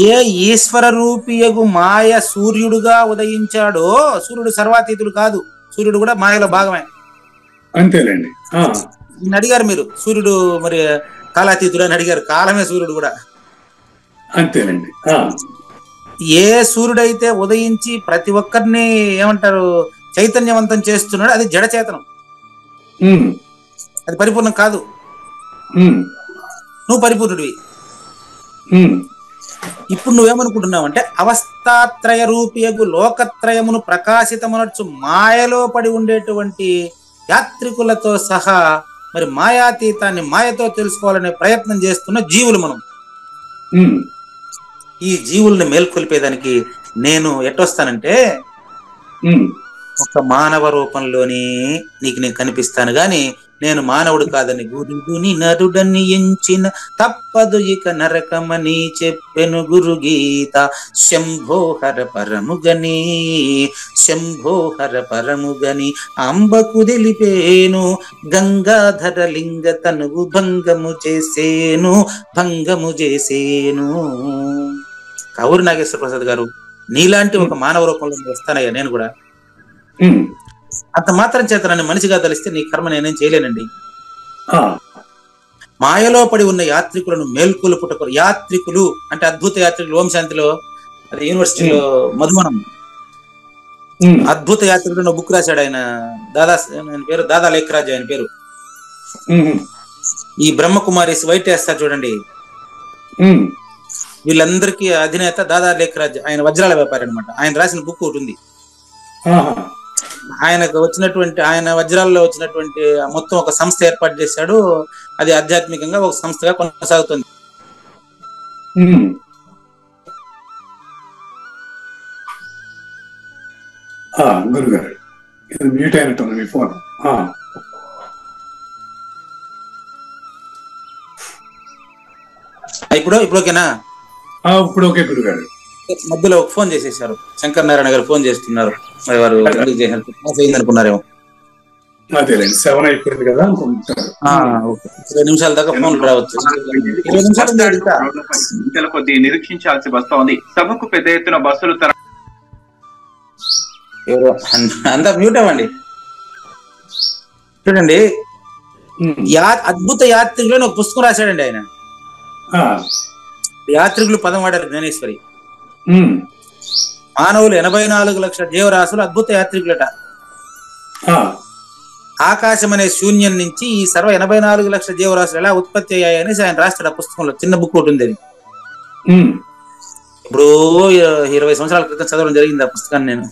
ఏ ఈశ్వర రూపియగు మాయ సూర్యుడుగా ఉదయించాడో, సూర్యుడు సర్వాతీతుడు కాదు, సూర్యుడు కూడా మాయలో భాగమే. అంతేలేండి. అడిగారు మీరు, సూర్యుడు మరి కాలాతీతుడు అని అడిగారు. కాలమే సూర్యుడు కూడా. అంతేనండి. ఏ సూర్యుడైతే ఉదయించి ప్రతి ఒక్కరిని ఏమంటారు చైతన్యవంతం చేస్తున్నాడు, అది జడచేతనం, అది పరిపూర్ణం కాదు. నువ్వు పరిపూర్ణుడివి. ఇప్పుడు నువ్వేమనుకుంటున్నావు అంటే అవస్థాత్రయ రూపియగు లోకత్రయమును ప్రకాశితమనొచ్చు మాయలో పడి ఉండేటువంటి యాత్రికులతో సహా మరి మాయాతీతాన్ని మాయతో తెలుసుకోవాలనే ప్రయత్నం చేస్తున్న జీవులు మనం. ఈ జీవుల్ని మేల్కొల్పేదానికి నేను ఎట్టొస్తానంటే ఒక మానవ రూపంలోనే నీకు నేను కనిపిస్తాను గాని నేను మానవుడు కాదని గురుడుని నరుడని ఎంచిన తప్పదు ఇక నరకమని చెప్పెను గురు గీత. శంభోహర పరముగని శంభోహర పరముగని అంబకు తెలిపేను గంగాధర లింగ తనువు భంగము చేసేను భంగము చేసేను. కౌరు నాగేశ్వర ప్రసాద్ గారు, నీలాంటి ఒక మానవ రూపంలో వస్తానయ్యా నేను కూడా. అంత మాత్రం చేత నన్ను మనిషిగా తలిస్తే నీ కర్మ నేనేం చేయలేనండి. మాయలో పడి ఉన్న యాత్రికులను మేల్కొలుపుటకు, యాత్రికులు అంటే అద్భుత యాత్రికులు, ఓం శాంతిలో అది యూనివర్సిటీలో మధుమనం అద్భుత యాత్రికులు బుక్ రాశాడు ఆయన. ఆయన పేరు దాదా లేఖరాజు, ఆయన పేరు. ఈ బ్రహ్మకుమారిస్ వైట్ వేస్తారు చూడండి, వీళ్ళందరికీ అధినేత దాదా లేఖరాజు. ఆయన వజ్రాల వ్యాపారి అనమాట. ఆయన రాసిన బుక్ ఒకటి ఉంది. ఆయనకు వచ్చినటువంటి, ఆయన వజ్రాల్లో వచ్చినటువంటి మొత్తం ఒక సంస్థ ఏర్పాటు చేశాడు. అది ఆధ్యాత్మికంగా ఒక సంస్థగా కొనసాగుతుంది. గురుగారు మ్యూట్ అయినట్టుంది మీ ఫోన్. ఇప్పుడు ఓకేనా? ఇప్పుడు ఓకే గురుగారు. మధ్యలో ఒక ఫోన్ చేసేసారు, శంకర్ నారాయణ గారు ఫోన్ చేస్తున్నారు. మరి వారు అనుకున్నారేమో. అదేలేండి, 7 అయిపోయింది కదా. 20 నిమిషాల దాకా ఫోన్ రావచ్చు. 20 నిమిషాల కొద్ది నిరీక్షించాల్సి వస్తోంది. సభకు పెద్ద ఎత్తున బస్సులు అంతా మ్యూట్ అవ్వండి. చూడండి, అద్భుత యాత్రికులు ఒక పుస్తకం రాశాడండి ఆయన. యాత్రికులు పదం వాడారు జ్ఞానేశ్వరి. మానవులు 84 లక్షల జీవరాశులు అద్భుత యాత్రికులట. ఆకాశం అనే శూన్యం నుంచి ఈ సర్వ 84 లక్షల జీవరాశులు ఎలా ఉత్పత్తి అయ్యాయని ఆయన రాస్తాడు ఆ పుస్తకంలో. చిన్న బుక్ ఒకటి ఉంది అది. ఇప్పుడు 20 సంవత్సరాల క్రితం చదవడం జరిగింది ఆ పుస్తకాన్ని నేను.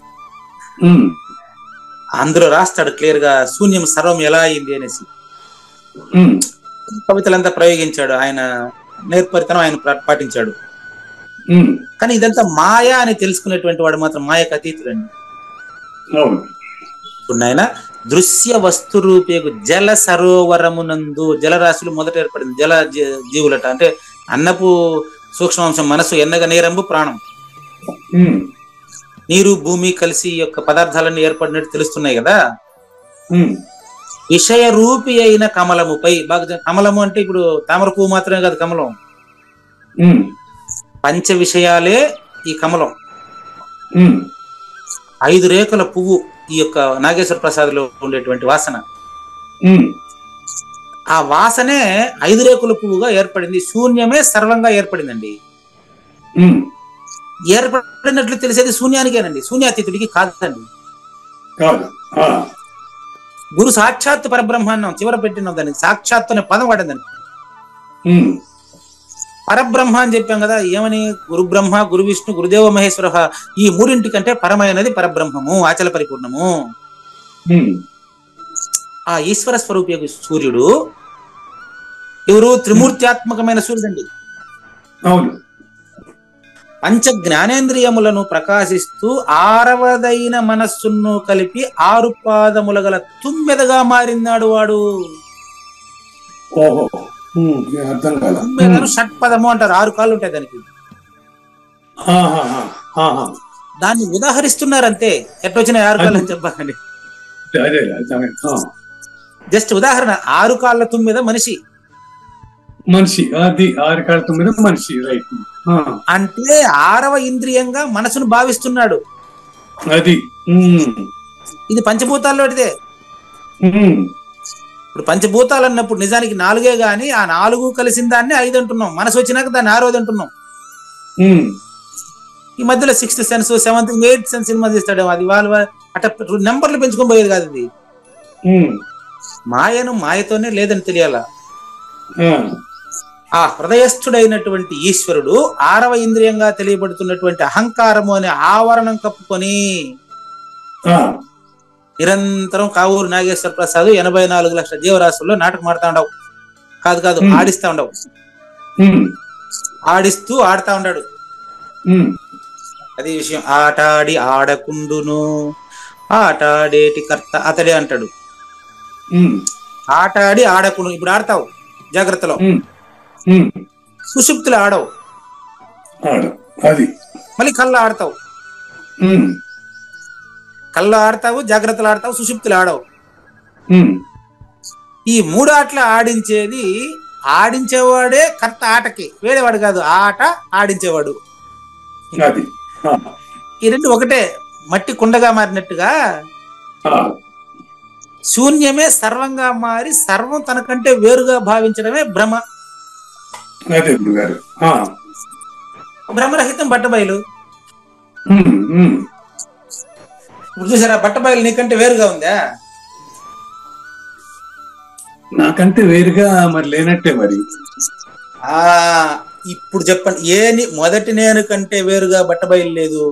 అందులో రాస్తాడు క్లియర్ గా శూన్యం సర్వం ఎలా అయింది అనేసి. కవితలంతా ప్రయోగించాడు ఆయన, నేర్పరితనం ఆయన పాటించాడు. కానీ ఇదంతా మాయా అని తెలుసుకునేటువంటి వాడు మాత్రం మాయకు అతీతుడండి. ఇప్పుడు ఆయన దృశ్య వస్తు రూపేగు జల సరోవరమునందు, జలరాశులు మొదట ఏర్పడింది జల జీవులట. అంటే అన్నపు సూక్ష్మాంశం మనసు, ఎన్నగ నీరంబు ప్రాణం. నీరు భూమి కలిసి యొక్క పదార్థాలన్నీ ఏర్పడినట్టు తెలుస్తున్నాయి కదా. విషయ రూపి అయిన కమలముపై, బాగా కమలము అంటే ఇప్పుడు తామర పువ్వు మాత్రమే కాదు కమలం, పంచ విషయాలే ఈ కమలం. 5 రేఖల పువ్వు ఈ యొక్క నాగేశ్వర ప్రసాద్ లో ఉండేటువంటి వాసన. ఆ వాసనే 5 రేకుల పువ్వుగా ఏర్పడింది. శూన్యమే సర్వంగా ఏర్పడిందండి. ఏర్పడినట్లు తెలిసేది శూన్యానికేనండి, శూన్యాతీతుడికి కాదండి. కాదు. గురు సాక్షాత్ పరబ్రహ్మాన్నం చివర పెట్టిన దాన్ని సాక్షాత్ అనే పదం వాడిందని. పరబ్రహ్మ అని చెప్పాం కదా, ఏమని? గురు బ్రహ్మ, గురు విష్ణు, గురుదేవ మహేశ్వర, ఈ మూడింటికంటే పరమైనది పరబ్రహ్మము, ఆచల పరిపూర్ణము. ఆ ఈశ్వర స్వరూపి సూర్యుడు ఎవరు? త్రిమూర్త్యాత్మకమైన సూర్యుడండి. అవును. పంచ జ్ఞానేంద్రియములను ప్రకాశిస్తూ 6వదైన మనస్సును కలిపి 6 పాదముల గల తుమ్మెదగా మారినాడు వాడు. తుమ్మెదను షట్పదము అంటారు, 6 కాళ్ళు ఉంటాయి దానికి. దాన్ని ఉదాహరిస్తున్నారంతే, ఎట్టొచ్చిన 6 కాళ్ళు అని చెప్పాలండి. జస్ట్ ఉదాహరణ, 6 కాళ్ళ తుమ్మెద మనిషి. అది 6 కాళ్ళ తుమ్మెద మనిషి, రైట్. అంటే 6వ ఇంద్రియంగా మనసును భావిస్తున్నాడు. అది ఇది పంచభూతాల్లోటిదే. ఇప్పుడు పంచభూతాలు అన్నప్పుడు నిజానికి 4 గాని ఆ 4 కలిసిన దాన్ని 5 అంటున్నాం. మనసు వచ్చినాక దాన్ని 6వది అంటున్నాం. ఈ మధ్యలో 6th sense, 7th, 8th sense cinema తీస్తాడు. అది వాళ్ళ అట్లా నెంబర్లు పెంచుకొని పోయేది కాదు. ఇది మాయను మాయతోనే లేదని తెలియాల. ఆ హృదయస్థుడైనటువంటి ఈశ్వరుడు 6వ ఇంద్రియంగా తెలియబడుతున్నటువంటి అహంకారము అనే ఆవరణం కప్పుకొని నిరంతరం కావూరు నాగేశ్వర ప్రసాద్ 84 లక్షల జీవరాశుల్లో నాటకం ఆడుతా ఉండవు. కాదు ఆడిస్తా ఉండవు. ఆడిస్తూ ఆడుతా ఉన్నాడు. అది విషయం. ఆటాడి ఆడకుండును ఆటాడేటి కర్త అతడే అంటాడు. ఆటాడి ఆడకుండు. ఇప్పుడు ఆడతావు, జాగ్రత్తలో. సుషుప్తులు ఆడవు, మళ్ళీ కళ్ళు ఆడతావు. కళ్ళు ఆడతావు, జాగ్రత్తలు ఆడతావు, సుషుప్తులు ఆడవు. ఈ 3 ఆటలు ఆడించేవాడే కర్త ఆటకి, వేరేవాడు కాదు. ఆట ఆడించేవాడు. ఈ 2 ఒకటే. మట్టి కుండగా మారినట్టుగా శూన్యమే సర్వంగా మారి సర్వం తనకంటే వేరుగా భావించడమే భ్రమ. బ్రహ్మరహితం బట్టబయలు. ఇప్పుడు చూసారా, బట్టబయలు నీకంటే వేరుగా ఉందా? నాకంటే వేరుగా మరి లేనట్టే. మరి ఇప్పుడు చెప్పండి, మొదటి నేను కంటే వేరుగా బట్టబయలు లేదు.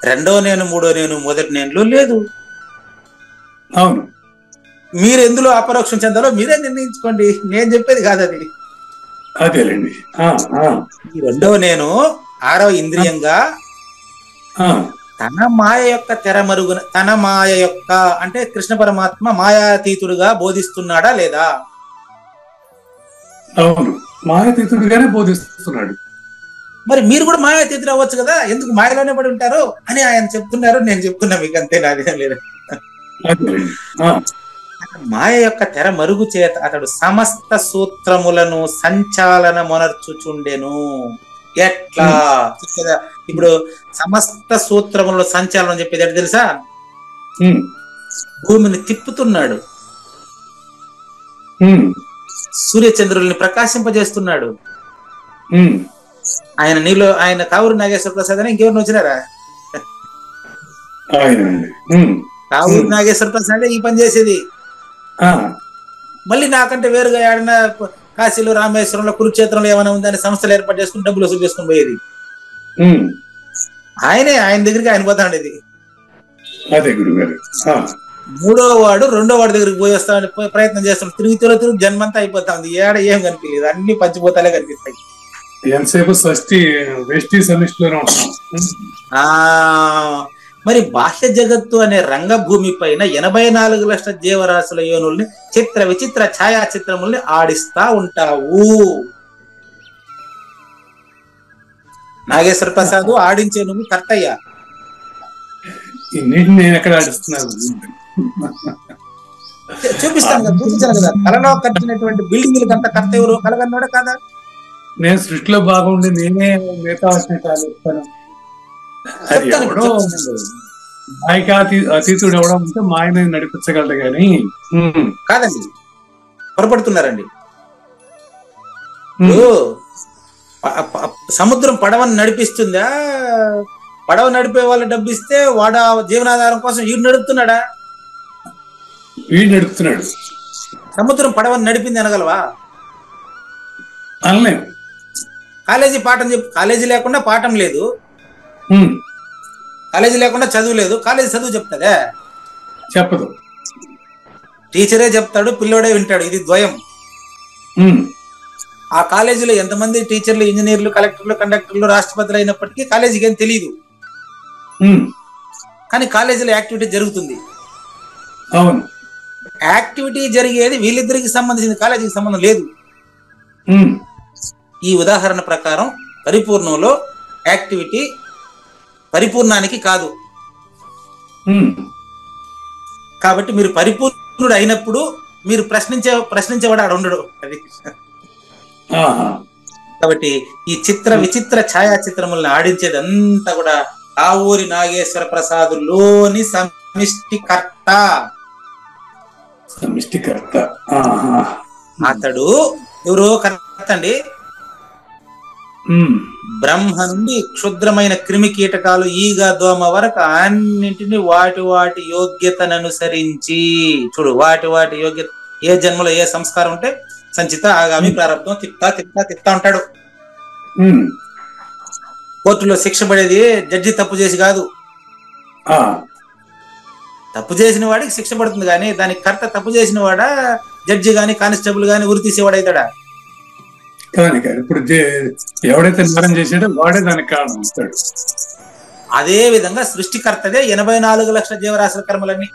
2వ నేను, 3వ నేను మొదటి నేనులో లేదు. అవును. మీరు ఎందులో అపరోక్షం చెందాలో మీరే నిర్ణయించుకోండి, నేను చెప్పేది కాదు అది. అదేలేండి. ఈ 2వ నేను 6వ ఇంద్రియంగా తన మాయ యొక్క తెరమరుగున, తన మాయ యొక్క అంటే కృష్ణ పరమాత్మ మాయాతీతుడుగా బోధిస్తున్నాడా లేదా? అవును, మాయాతీతుడుగానే బోధిస్తున్నాడు. మరి మీరు కూడా మాయాతీతుడు అవ్వచ్చు కదా, ఎందుకు మాయలోనే పడి ఉంటారు అని ఆయన చెప్తున్నారు. నేను చెప్తున్నా మీకు, అంతే, నాదేం లేదు. మాయ యొక్క తెర మరుగు చేత అతడు సమస్త సూత్రములను సంచాలన మొనర్చుచుండెను. ఎట్లా? ఇప్పుడు సమస్త సూత్రములను సంచాలనం చెప్పేది ఎట్లా తెలుసా? భూమిని తిప్పుతున్నాడు, సూర్యచంద్రుల్ని ప్రకాశింపజేస్తున్నాడు. ఆయన కావూరు నాగేశ్వర ప్రసాద్ అని ఇంకెవరిని వచ్చినారా? కావూరు నాగేశ్వర ప్రసాద్ ఈ పని చేసేది. మళ్ళీ నాకంటే వేరుగా ఆడిన కాశీలో, రామేశ్వరంలో, కురుక్షేత్రంలో ఏమైనా ఉందని సంస్థలు ఏర్పాటు చేసుకుని డబ్బులు వసూలు చేసుకుని పోయేది ఆయన దగ్గరికి ఆయన పోతాండేది. అదే గురుగారు. 3వ వాడు 2వ వాడి దగ్గరికి పోయి వస్తామని ప్రయత్నం చేస్తాడు. తిరుగు జన్మంతా అయిపోతా ఉంది. ఏడ ఏం కనిపించలేదు, అన్ని పంచిపోతాలే కనిపిస్తాయి. ఎంతసేపు వెస్టీ సమిష్టిలోనే ఉంటాం. మరి బాహ్య జగత్తు అనే రంగభూమి పైన 84 లక్షల జీవరాశుల యోనుల్ని చిత్ర విచిత్ర ఛాయాచిత్రముల్ని ఆడిస్తా ఉంటావు. నాగేశ్వర ప్రసాద్ ఆడించే నువ్వు కర్తయ్యా. నేను ఎక్కడ ఆడిస్తున్నాను చూపిస్తాను కదా. కళలో కట్టినటువంటి బిల్డింగ్లకి అంత కర్త ఎవరు? కలగన్నాడా కాదా? నేను సృష్టిలో బాగుండి నేనే మిగతా ఆలోచిస్తాను. మాయకి అతీతుడు ఎవడో ఉంటే మాయని నడిపించగలడు కానీ కాదండి, పొరపడుతున్నారండి. సముద్రం పడవని నడిపిస్తుందా? పడవ నడిపే వాళ్ళు డబ్బు ఇస్తే వాడు జీవనాధారం కోసం వీడు నడుపుతున్నాడా? వీడు నడుపుతున్నాడు. సముద్రం పడవని నడిపింది అనగలవా? అనలేం. కాలేజీ పాఠం కాలేజీ లేకుండా పాఠం లేదు, కాలేజీ లేకుండా చదువు లేదు. కాలేజీ చదువు చెప్తాదే? చెప్పదు. టీచరే చెప్తాడు, పిల్లోడే వింటాడు. ఇది ద్వయం. ఆ కాలేజీలో ఎంతమంది టీచర్లు, ఇంజనీర్లు, కలెక్టర్లు, కండక్టర్లు, రాష్ట్రపతులు అయినప్పటికీ కాలేజీకి ఏం తెలియదు. కానీ కాలేజీలో యాక్టివిటీ జరుగుతుంది. అవును. యాక్టివిటీ జరిగేది వీళ్ళిద్దరికి సంబంధించింది, కాలేజీకి సంబంధం లేదు. ఈ ఉదాహరణ ప్రకారం పరిపూర్ణంలో యాక్టివిటీ పరిపూర్ణానికి కాదు. కాబట్టి మీరు పరిపూర్ణుడు అయినప్పుడు మీరు ప్రశ్నించేవాడు ఆడ ఉండడు. అది కాబట్టి ఈ చిత్ర విచిత్ర ఛాయాచిత్రములను ఆడించేది అంతా కూడా ఆవూరి నాగేశ్వర ప్రసాదులోని సమిష్టికర్త. అతడు ఎవరో కర్త అండి. బ్రహ్మ నుండి క్షుద్రమైన క్రిమి కీటకాలు, ఈగ, దోమ వరకు అన్నింటినీ వాటి వాటి యోగ్యతను అనుసరించి, చూడు, వాటి వాటి యోగ్యత, ఏ జన్మలో ఏ సంస్కారం ఉంటే సంచిత, ఆగామి, ప్రారంభం, తిప్తా ఉంటాడు. కోర్టులో శిక్ష పడేది జడ్జి తప్పు చేసి కాదు, తప్పు చేసిన వాడికి శిక్ష పడుతుంది. కానీ దానికి కర్త తప్పు చేసిన వాడా, జడ్జి గాని కానిస్టేబుల్ గాని ఉరి తీసేవాడు అవుతాడా? ఇప్పుడు ఎవడైతే నేరం చేసాడో వాడే దానికి కారణం ఇస్తాడు. అదే విధంగా సృష్టికర్తదే 84 లక్షల జీవరాశుల కర్మలన్నీ.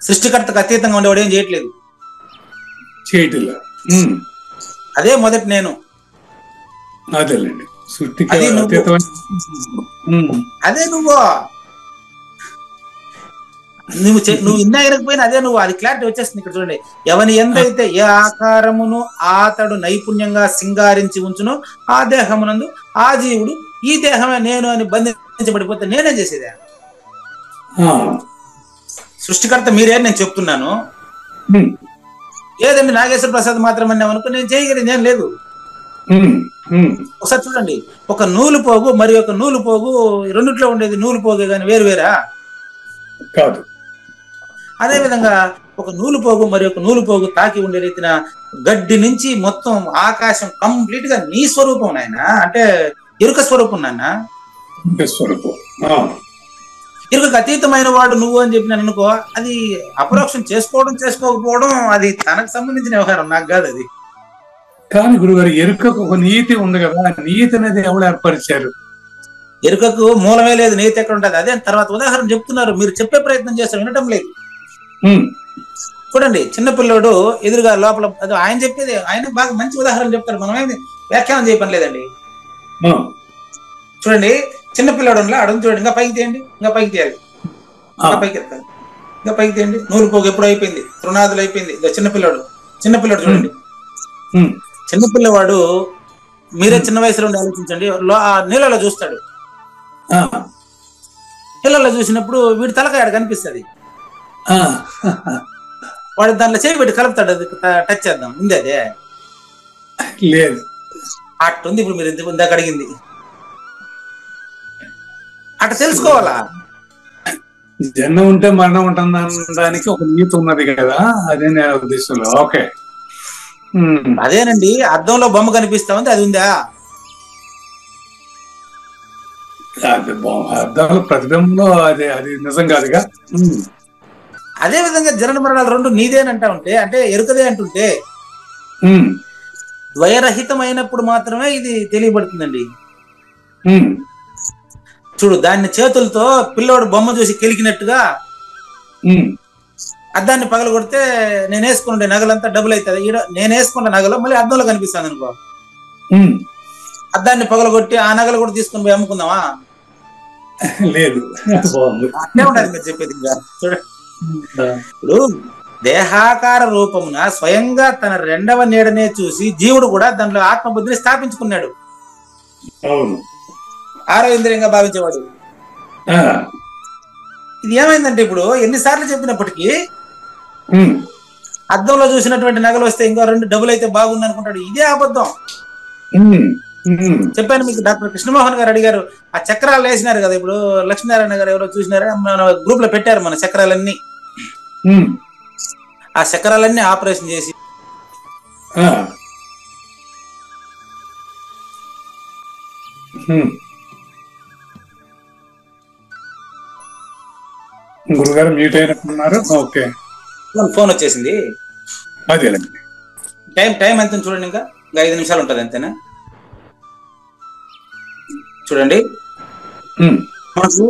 సృష్టికర్తకు అతీతంగా ఉండేవాడు ఏం చేయట్లేదు. అదే మొదటి నేను, అదేలేండి. అదే నువ్వు నువ్వు ఇన్నా ఎరకపోయినా అదే నువ్వు. అది క్లారిటీ వచ్చేస్తుంది. ఇక్కడ చూడండి, ఎవని ఎందైతే ఏ ఆకారమును ఆతడు నైపుణ్యంగా సింగారించి ఉంచును ఆ దేహమునందు ఆ జీవుడు ఈ దేహమే నేను అని బంధించబడిపోతే నేనేం చేసేదా? సృష్టికర్త మీరే నేను చెప్తున్నాను. ఏదండి నాగేశ్వర ప్రసాద్ మాత్రం అన్నామనుకో నేను చేయగలిగింది ఏం లేదు. ఒకసారి చూడండి, ఒక నూలు పోగు మరి ఒక నూలు పోగు రెండిట్లో ఉండేది నూలు పోగే కానీ వేరు వేరా కాదు. అదే విధంగా ఒక నూలు పోగు మరి ఒక నూలు పోగు తాకి ఉండే రీతిన గడ్డి నుంచి మొత్తం ఆకాశం కంప్లీట్ గా నీ స్వరూపం నాయన, అంటే ఎరుక స్వరూపం నాయన. ఎరుకకు అతీతమైన వాడు నువ్వు అని చెప్పినాను అనుకో, అది అపరోక్షం చేసుకోకపోవడం అది తనకు సంబంధించిన వ్యవహారం, నాకు కాదు అది. కానీ గురుగారు, ఎరుకకు ఒక నీతి ఉంది కదా, నీతి అనేది ఎవరు ఏర్పరిచారు? ఎరుకకు మూలమే లేదు, నీతి ఎక్కడ ఉంటుంది? అదే తర్వాత ఉదాహరణ చెప్తున్నారు, మీరు చెప్పే ప్రయత్నం చేస్తారు, వినటం లేదు. చూడండి, చిన్నపిల్లడు ఎదురుగా లోపల, అది ఆయన చెప్పేది, ఆయన బాగా మంచి ఉదాహరణ చెప్తాడు, మనమేమి వ్యాఖ్యానం చేయపని లేదండి. చూడండి, చిన్నపిల్లడు అడుగు చూడండి, ఇంకా పైకి తీయండి, ఇంకా పైకి తీయాలి, ఇంకా పైకి ఎత్తాలి, ఇంకా పైకి తీయండి. నూలు పోగు ఎప్పుడు అయిపోయింది, తృణాదులు అయిపోయింది. చిన్నపిల్లడు చూడండి, చిన్నపిల్లవాడు మీరే చిన్న వయసులో ఉండి ఆలోచించండి, నీళ్ళలో చూస్తాడు. నీళ్ళలో చూసినప్పుడు వీడి తలకాయ కనిపిస్తుంది, వాడు దాంట్లో చేయి పెట్టి కలుపుతాడు, అది టచ్ చేద్దాం ఉంది, అదే లేదు అట్టుంది. ఇప్పుడు మీరు ఇందాక అడిగింది అట్లా తెలుసుకోవాలా? జన్మ ఉంటే మరణం ఉంటుంది అనడానికి ఒక నీతి ఉన్నది కదా, అదే నేను ఉద్దేశంలో. ఓకే, అదేనండి. అద్దంలో బొమ్మ కనిపిస్తా ఉంది, అది ఉందా? అద్దంలో ప్రతిబింబంలో అది నిజం కాదుగా. అదే విధంగా జనన మరణాలు రెండు నీదేనంటా ఉంటే, అంటే ఎరుకదే అంటుంటే, ద్వయరహితమైనప్పుడు మాత్రమే ఇది తెలియబడుతుందండి. చూడు, దాన్ని చేతులతో పిల్లోడు బొమ్మ చూసి కెలికినట్టుగా అద్దాన్ని పగల కొడితే నేను వేసుకుంటే నగలంతా డబుల్ అవుతుంది. నేను వేసుకున్న నగలు మళ్ళీ అద్దంలో కనిపిస్తుంది అనుకో, అద్దాన్ని పగలగొట్టి ఆ నగలు కూడా తీసుకుని పోయి అమ్ముకుందామా? లేదు, అట్లే ఉండాలి మీరు చెప్పేది. ఇప్పుడు దేహాకార రూపమున స్వయంగా తన రెండవ నీడనే చూసి జీవుడు కూడా దాంట్లో ఆత్మబుద్ధిని స్థాపించుకున్నాడు. ఆరో ఇంద్రియంగా భావించేవాడు. ఇది ఏమైందంటే ఇప్పుడు ఎన్నిసార్లు చెప్పినప్పటికీ అద్దంలో చూసినటువంటి నగలు వస్తే ఇంకో 2 డబ్బులు అయితే బాగుంది అనుకుంటాడు. ఇదే అబద్ధం. చెప్పాను మీకు. డాక్టర్ కృష్ణమోహన్ గారు అడిగారు, ఆ చక్రాలు వేసినారు కదా ఇప్పుడు, లక్ష్మీనారాయణ గారు ఎవరో చూసినారా, మన గ్రూప్ లో పెట్టారు మన చక్రాలన్నీ. ఆ చక్రాలన్నీ ఆపరేషన్ చేసి గురుగారు మ్యూట్ అయినట్టున్నారు. ఓకే, ఫోన్ వచ్చేసింది. అదేనండి. టైం ఎంత చూడండి, ఇంకా 5 నిమిషాలు ఉంటుంది అంతేనా? చూడండి, మనకు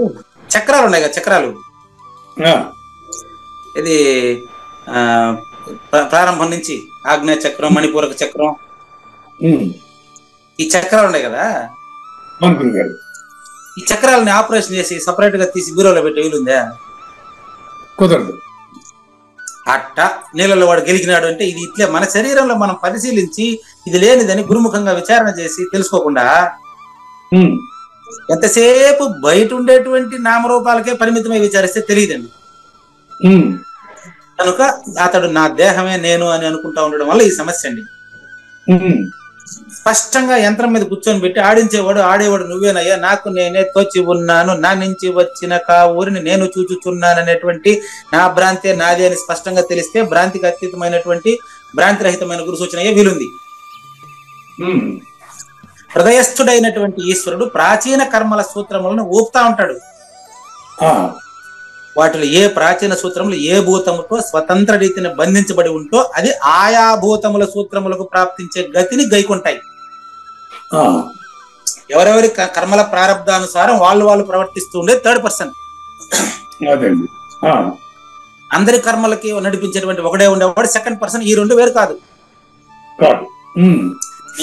చక్రాలు ఉన్నాయి కదా, చక్రాలు. ఇది ప్రారంభం నుంచి ఆగ్నేయ చక్రం, మణిపూరక చక్రం, ఈ చక్రాలు ఉన్నాయి కదా, ఈ చక్రాలని ఆపరేషన్ చేసి సపరేట్ గా తీసి బ్యూరోలో పెట్టి వీలుందా? కుదరదు. అట్ట నీళ్ళలో వాడు గెలికినాడు అంటే ఇది ఇట్లే మన శరీరంలో మనం పరిశీలించి ఇది లేనిదని గురుముఖంగా విచారణ చేసి తెలుసుకోకుండా ఎంతసేపు బయట ఉండేటువంటి నామరూపాలకే పరిమితమై విచారిస్తే తెలియదండి. కనుక అతడు నా దేహమే నేను అని అనుకుంటా ఉండడం వల్ల ఈ సమస్య అండి. స్పష్టంగా యంత్రం మీద కూర్చొని పెట్టి ఆడేవాడు నువ్వేనయ్యా, నాకు నేనే తోచి ఉన్నాను, నా నుంచి వచ్చిన ఊరిని నేను చూచుచున్నాను అనేటువంటి నా భ్రాంతి నాది అని స్పష్టంగా తెలిస్తే భ్రాంతికి అతీతమైనటువంటి భ్రాంతి రహితమైన గురు సూచన అయ్యే వీలుంది. హృదయస్థుడైనటువంటి ఈశ్వరుడు ప్రాచీన కర్మల సూత్రములను ఊపుతా ఉంటాడు. వాటిలో ఏ ప్రాచీన సూత్రములు ఏ భూతముతో స్వతంత్ర రీతిని బంధించబడి ఉంటో అది ఆయా భూతముల సూత్రములకు ప్రాప్తించే గతిని గైకుంటాయి. ఎవరెవరి కర్మల ప్రారంధానుసారం వాళ్ళు ప్రవర్తిస్తూ ఉండే 3rd పర్సన్. అందరి కర్మలకి నడిపించేటువంటి ఒకడే ఉండేవాడు 2nd పర్సన్. ఈ 2 వేరు కాదు.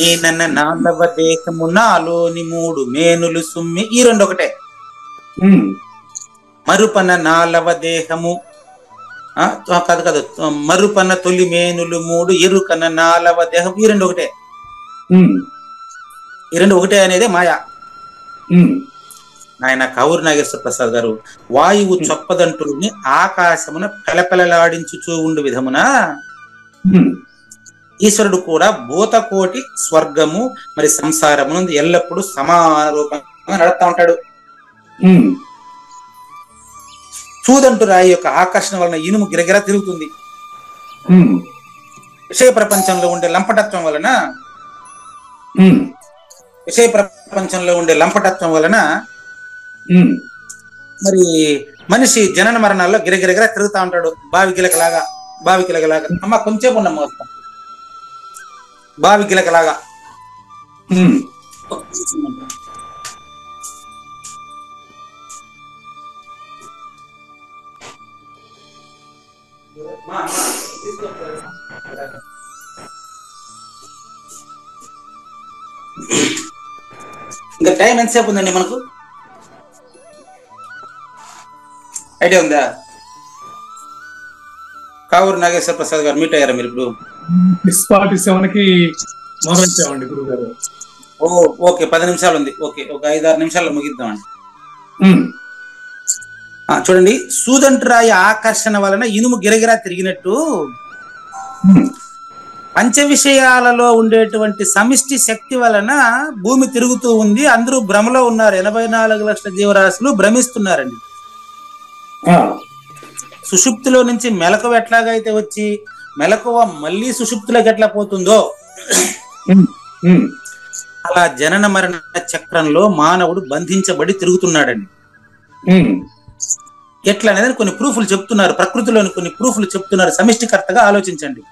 ఈ నన్న నాలవ దేహము నాలోని 3 మేనులు సుమ్మి, ఈ 2 ఒకటే. మరుపన నాలవ దేహము కాదు, మరుపన తొలి మేనులు 3 ఎరుకన నాలవ దేహం, ఈ 2 ఒకటే. ఈ 2 ఒకటే అనేదే మాయా. ఆయన కావూరు నాగేశ్వర ప్రసాద్ గారు వాయువు చొప్పదంటుని ఆకాశమున పెలపెలలాడించుచూ ఉండు విధమున ఈశ్వరుడు కూడా భూతకోటి స్వర్గము మరి సంసారము ఎల్లప్పుడూ సమాన రూపంగా నడుపుతా ఉంటాడు. చూదంటు రాయి యొక్క ఆకర్షణ వలన ఇనుము గిరగిర తిరుగుతుంది. విషయ ప్రపంచంలో ఉండే లంపటత్వం వలన మరి మనిషి జనన మరణాల్లో గిరగిరగిర తిరుగుతా ఉంటాడు. బావి గిలకలాగా. అమ్మ కొంచెం ఉండమ్మ, వస్తాం. బావి గిలకలాగా. ఇంకా టైం ఎంతసేపు ఉందండి మనకు? ఐడియా ఉందా? కావూరు నాగేశ్వర ప్రసాద్ గారు మీట్ అయ్యారా మీరు ఇప్పుడు? 6:47కి మొదలెట్టామండి గురుగారు. ఓకే, 10 నిమిషాలు ఉంది. ఓకే, ఒక 5-6 నిమిషాల్లో ముగిద్దామండి. చూడండి, సూదంటురాయి ఆకర్షణ వలన ఇనుము గిరగిరా తిరిగినట్టు పంచ విషయాలలో ఉండేటువంటి సమిష్టి శక్తి వలన భూమి తిరుగుతూ ఉంది. అందరూ భ్రమలో ఉన్నారు. 84 లక్షల జీవరాశులు భ్రమిస్తున్నారండి. సుషుప్తిలో నుంచి మెలకువ ఎట్లాగైతే వచ్చి మెలకువ మళ్ళీ సుషుప్తిలోకి ఎట్లా పోతుందో అలా జనన మరణ చక్రంలో మానవుడు బంధించబడి తిరుగుతున్నాడండి. ఎట్లా అనేది కొన్ని ప్రూఫ్లు చెప్తున్నారు, ప్రకృతిలోని కొన్ని ప్రూఫ్లు చెప్తున్నారు. సమిష్టికర్తగా ఆలోచించండి.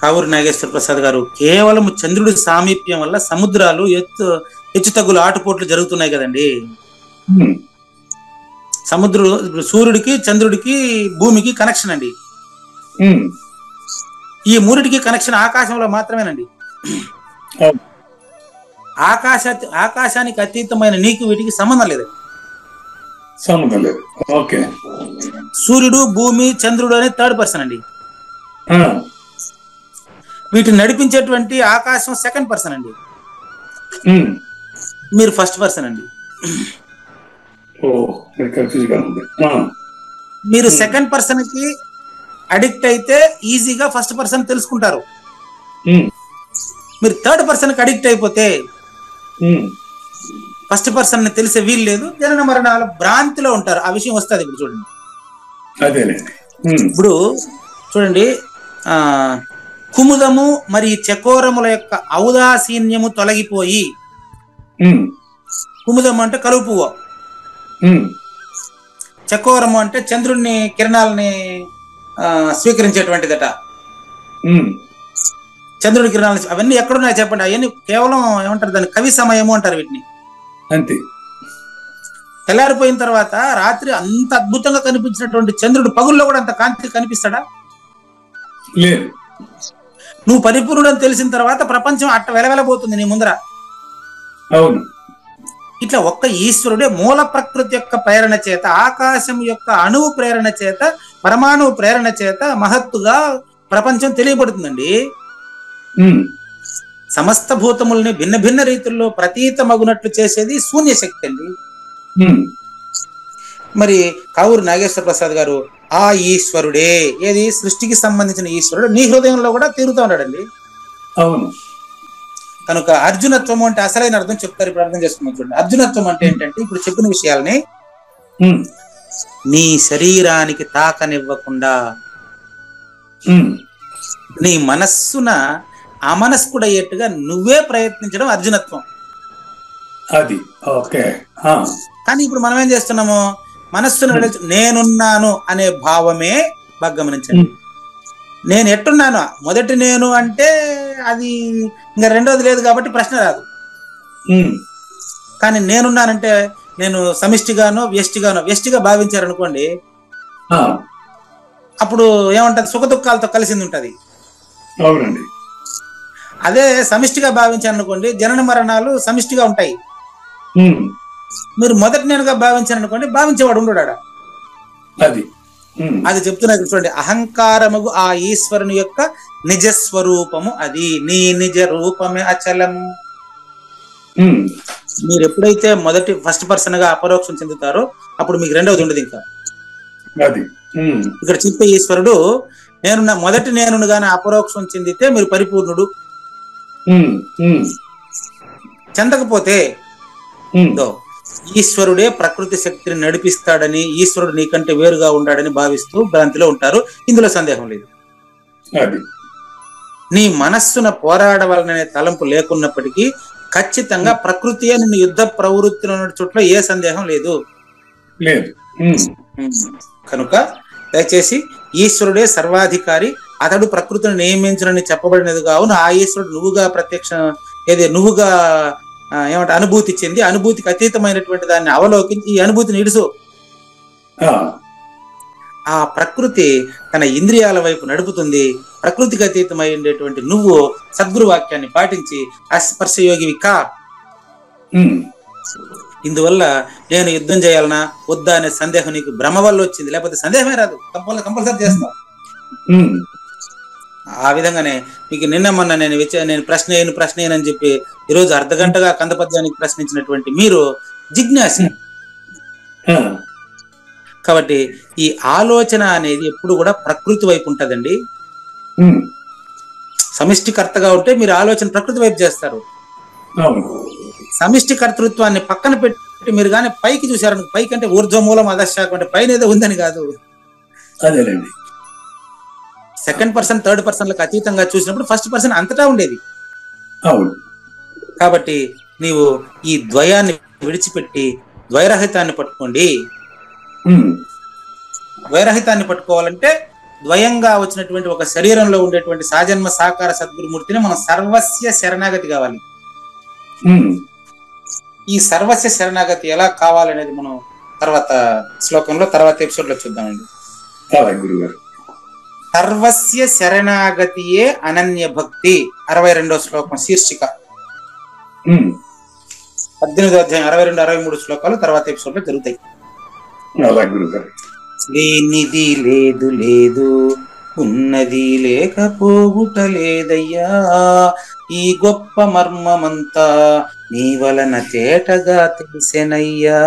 కావూరు నాగేశ్వర ప్రసాద్ గారు కేవలం చంద్రుడి సామీప్యం వల్ల సముద్రాలు హెచ్చు తగ్గులు ఆటుపోట్లు జరుగుతున్నాయి కదండి. సూర్యుడికి చంద్రుడికి భూమికి కనెక్షన్ అండి. ఈ మూడిటికి కనెక్షన్ ఆకాశంలో మాత్రమేనండి. ఆకాశానికి అతీతమైన నీకు వీటికి సంబంధం లేదు. ఓకే. సూర్యుడు, భూమి, చంద్రుడు అనే 3rd పర్సన్ అండి. వీటిని నడిపించేటువంటి ఆకాశం 2nd పర్సన్ అండి. మీరు 1st పర్సన్ అండి. మీరు 2nd పర్సన్ కి అడిక్ట్ అయితే ఈజీగా ఫస్ట్ పర్సన్ తెలుసుకుంటారు. ఉమ్, మీరు థర్డ్ పర్సన్ కి అడిక్ట్ అయిపోతే ఉమ్, ఫస్ట్ పర్సన్ ని తెలిసే వీలు లేదు. జనన మరణాల భ్రాంతిలో ఉంటారు. ఆ విషయం వస్తుంది ఇప్పుడు చూడండి. అదేలేండి. ఉమ్, ఇప్పుడు చూడండి, ఆ కుముదము మరియు చకోరముల యొక్క ఔదాసీన్యము తొలగిపోయి, ఉమ్, కుముదము అంటే కలువు పువ్వు, ఉమ్, చకోరము అంటే చంద్రుడిని కిరణాలని స్వీకరించేటువంటిదట. ఉమ్, చంద్రుడి కిరణాలు అవన్నీ ఎక్కడున్నాయి చెప్పండి? అవన్నీ కేవలం ఏమంటారు, దాన్ని కవి సమయము అంటారు వీటిని. అంతే. తెల్లారిపోయిన తర్వాత రాత్రి అంత అద్భుతంగా కనిపించినటువంటి చంద్రుడు పగుల్లో కూడా అంత కాంతి కనిపిస్తాడా? లేదు. నువ్వు పరిపూర్ణుడని తెలిసిన తర్వాత ప్రపంచం అట్ట వెలవెలబోతుంది నీ ముందర. అవును. ఇట్లా ఒక్క ఈశ్వరుడే మూల ప్రకృతి యొక్క ప్రేరణ చేత, ఆకాశం యొక్క అణువు ప్రేరణ చేత, పరమాణువు ప్రేరణ చేత మహత్తుగా ప్రపంచం తెలియబడుతుందండి. ఉమ్, సమస్త భూతముల్ని భిన్న భిన్న రీతుల్లో ప్రతీతమగునట్లు చేసేది శూన్య శక్తి అండి. ఉమ్, మరి కావూరు నాగేశ్వర ప్రసాద్ గారు ఆ ఈశ్వరుడే, ఏది సృష్టికి సంబంధించిన ఈశ్వరుడు నీ హృదయంలో కూడా తిరుగుతూ ఉన్నాడండి. అవును. కనుక అర్జునత్వం అంటే అసలైన అర్థం చెప్తారు. ఇప్పుడు అర్థం చేసుకున్నాం చూడండి. అర్జునత్వం అంటే ఏంటంటే ఇప్పుడు చెప్పిన విషయాల్ని ఉమ్, నీ శరీరానికి తాకనివ్వకుండా ఉమ్, నీ మనస్సున అమనస్కుడయ్యేట్టుగా నువ్వే ప్రయత్నించడం అర్జునత్వం. అది ఓకే. ఆ, కానీ ఇప్పుడు మనం ఏం చేస్తున్నాము, మనస్సును నేనున్నాను అనే భావమే బాగా గమనించండి. నేను ఎట్టున్నాను, మొదటి నేను అంటే అది ఇంకా రెండోది లేదు కాబట్టి ప్రశ్న రాదు. ఉమ్, కానీ నేనున్నానంటే నేను సమిష్టిగానో వ్యష్టిగా భావించారనుకోండి, ఆ, అప్పుడు ఏమంటది, సుఖ దుఃఖాలతో కలిసింది ఉంటది. అవునండి. అదే సమిష్టిగా భావించారనుకోండి, జనన మరణాలు సమిష్టిగా ఉంటాయి. ఉమ్, మీరు మొదటి నేనుగా భావించారనుకోండి, భావించేవాడు ఉండడా? అది. ఉమ్, అది చెప్తున్నారు చూడండి. అహంకారముగు ఆ ఈశ్వరుని యొక్క నిజస్వరూపము అది, నీ నిజ రూపమే అచలము. ఉమ్, మీరు ఎప్పుడైతే ఫస్ట్ పర్సన్ గా అపరోక్షం చెందుతారో అప్పుడు మీకు రెండవది ఉండదు ఇంకా. అది. ఉమ్, ఇక్కడ చెప్పే ఈశ్వరుడు మొదటి నేను గాని అపరోక్షం చెందితే మీరు పరిపూర్ణుడు. ఉమ్, ఉమ్, చెందకపోతే ఉమ్, ఈశ్వరుడే ప్రకృతి శక్తిని నడిపిస్తాడని, ఈశ్వరుడు నీకంటే వేరుగా ఉన్నాడని భావిస్తూ భ్రాంతిలో ఉంటారు. ఇందులో సందేహం లేదు. అది. నీ మనస్సున పోరాడవలననే తలంపు లేకున్నప్పటికీ ఖచ్చితంగా ప్రకృతి నిన్ను యుద్ధ ప్రవృత్తిలో ఉన్న చోట్ల ఏ సందేహం లేదు. లేదు. కనుక దయచేసి ఈశ్వరుడే సర్వాధికారి, అతడు ప్రకృతిని నియమించనని చెప్పబడినది కావున ఆ ఈశ్వరుడు నువ్వుగా ఏమంటే అనుభూతి చెంది, అనుభూతికి అతీతమైనటువంటి దాన్ని అవలోకించి ఈ అనుభూతిని ఇడుసు. ఆ ప్రకృతి తన ఇంద్రియాల వైపు నడుపుతుంది. ప్రకృతికి అతీతమైనటువంటి నువ్వు సద్గురు వాక్యాన్ని పాటించి అస్పర్శయోగివి కా. ఇందువల్ల నేను యుద్ధం చేయాలనా వద్దా అనే సందేహం నీకు భ్రమ వల్ల వచ్చింది, లేకపోతే సందేహమే రాదు. కంపల్సరీ చేస్తాం. ఆ విధంగానే మీకు నిన్న మొన్న నేను ప్రశ్న అని చెప్పి ఈరోజు అర్ధగంటగా కందపద్యానికి ప్రశ్నించినటువంటి మీరు జిజ్ఞాసి. కాబట్టి ఈ ఆలోచన అనేది ఎప్పుడు కూడా ప్రకృతి వైపు ఉంటదండి. సమిష్టి కర్తగా ఉంటే మీరు ఆలోచన ప్రకృతి వైపు చేస్తారు. సమిష్టి కర్తృత్వాన్ని పక్కన పెట్టి మీరు కానీ పైకి చూసారు, పైకి అంటే ఊర్ధ్వమూలం అధశాఖం అంటే పైన ఏదో ఉందని కాదు. అదేలేండి. సెకండ్ పర్సన్ థర్డ్ పర్సన్లకు అతీతంగా చూసినప్పుడు ఫస్ట్ పర్సన్ అంతటా ఉండేది. అవును. కాబట్టి నీవు ఈ ద్వయాన్ని విడిచిపెట్టి ద్వైరహితాన్ని పట్టుకోండి. ద్వైరహితాన్ని పట్టుకోవాలంటే ద్వయంగా వచ్చినటువంటి ఒక శరీరంలో ఉండేటువంటి సాజన్మ సాకార సద్గురుమూర్తిని మనం సర్వస్య శరణాగతి కావాలి. ఈ సర్వస్య శరణాగతి ఎలా కావాలనేది మనం తర్వాత శ్లోకంలో తర్వాత ఎపిసోడ్ లో చూద్దామండి. గురుగారు, సర్వస్య శరణాగతియే అనన్య భక్తి 62వ శ్లోకం శీర్షిక. 18వ అధ్యాయం 62, 63 శ్లోకాలు తర్వాత ఎపిసోడ్ లో జరుగుతాయి. లేనిది లేదు లేదు, ఉన్నది లేకపోవుటలేదయ్యా, ఈ గొప్ప మర్మమంతా నీ వలన తేటగా తెలిసెనయ్యా.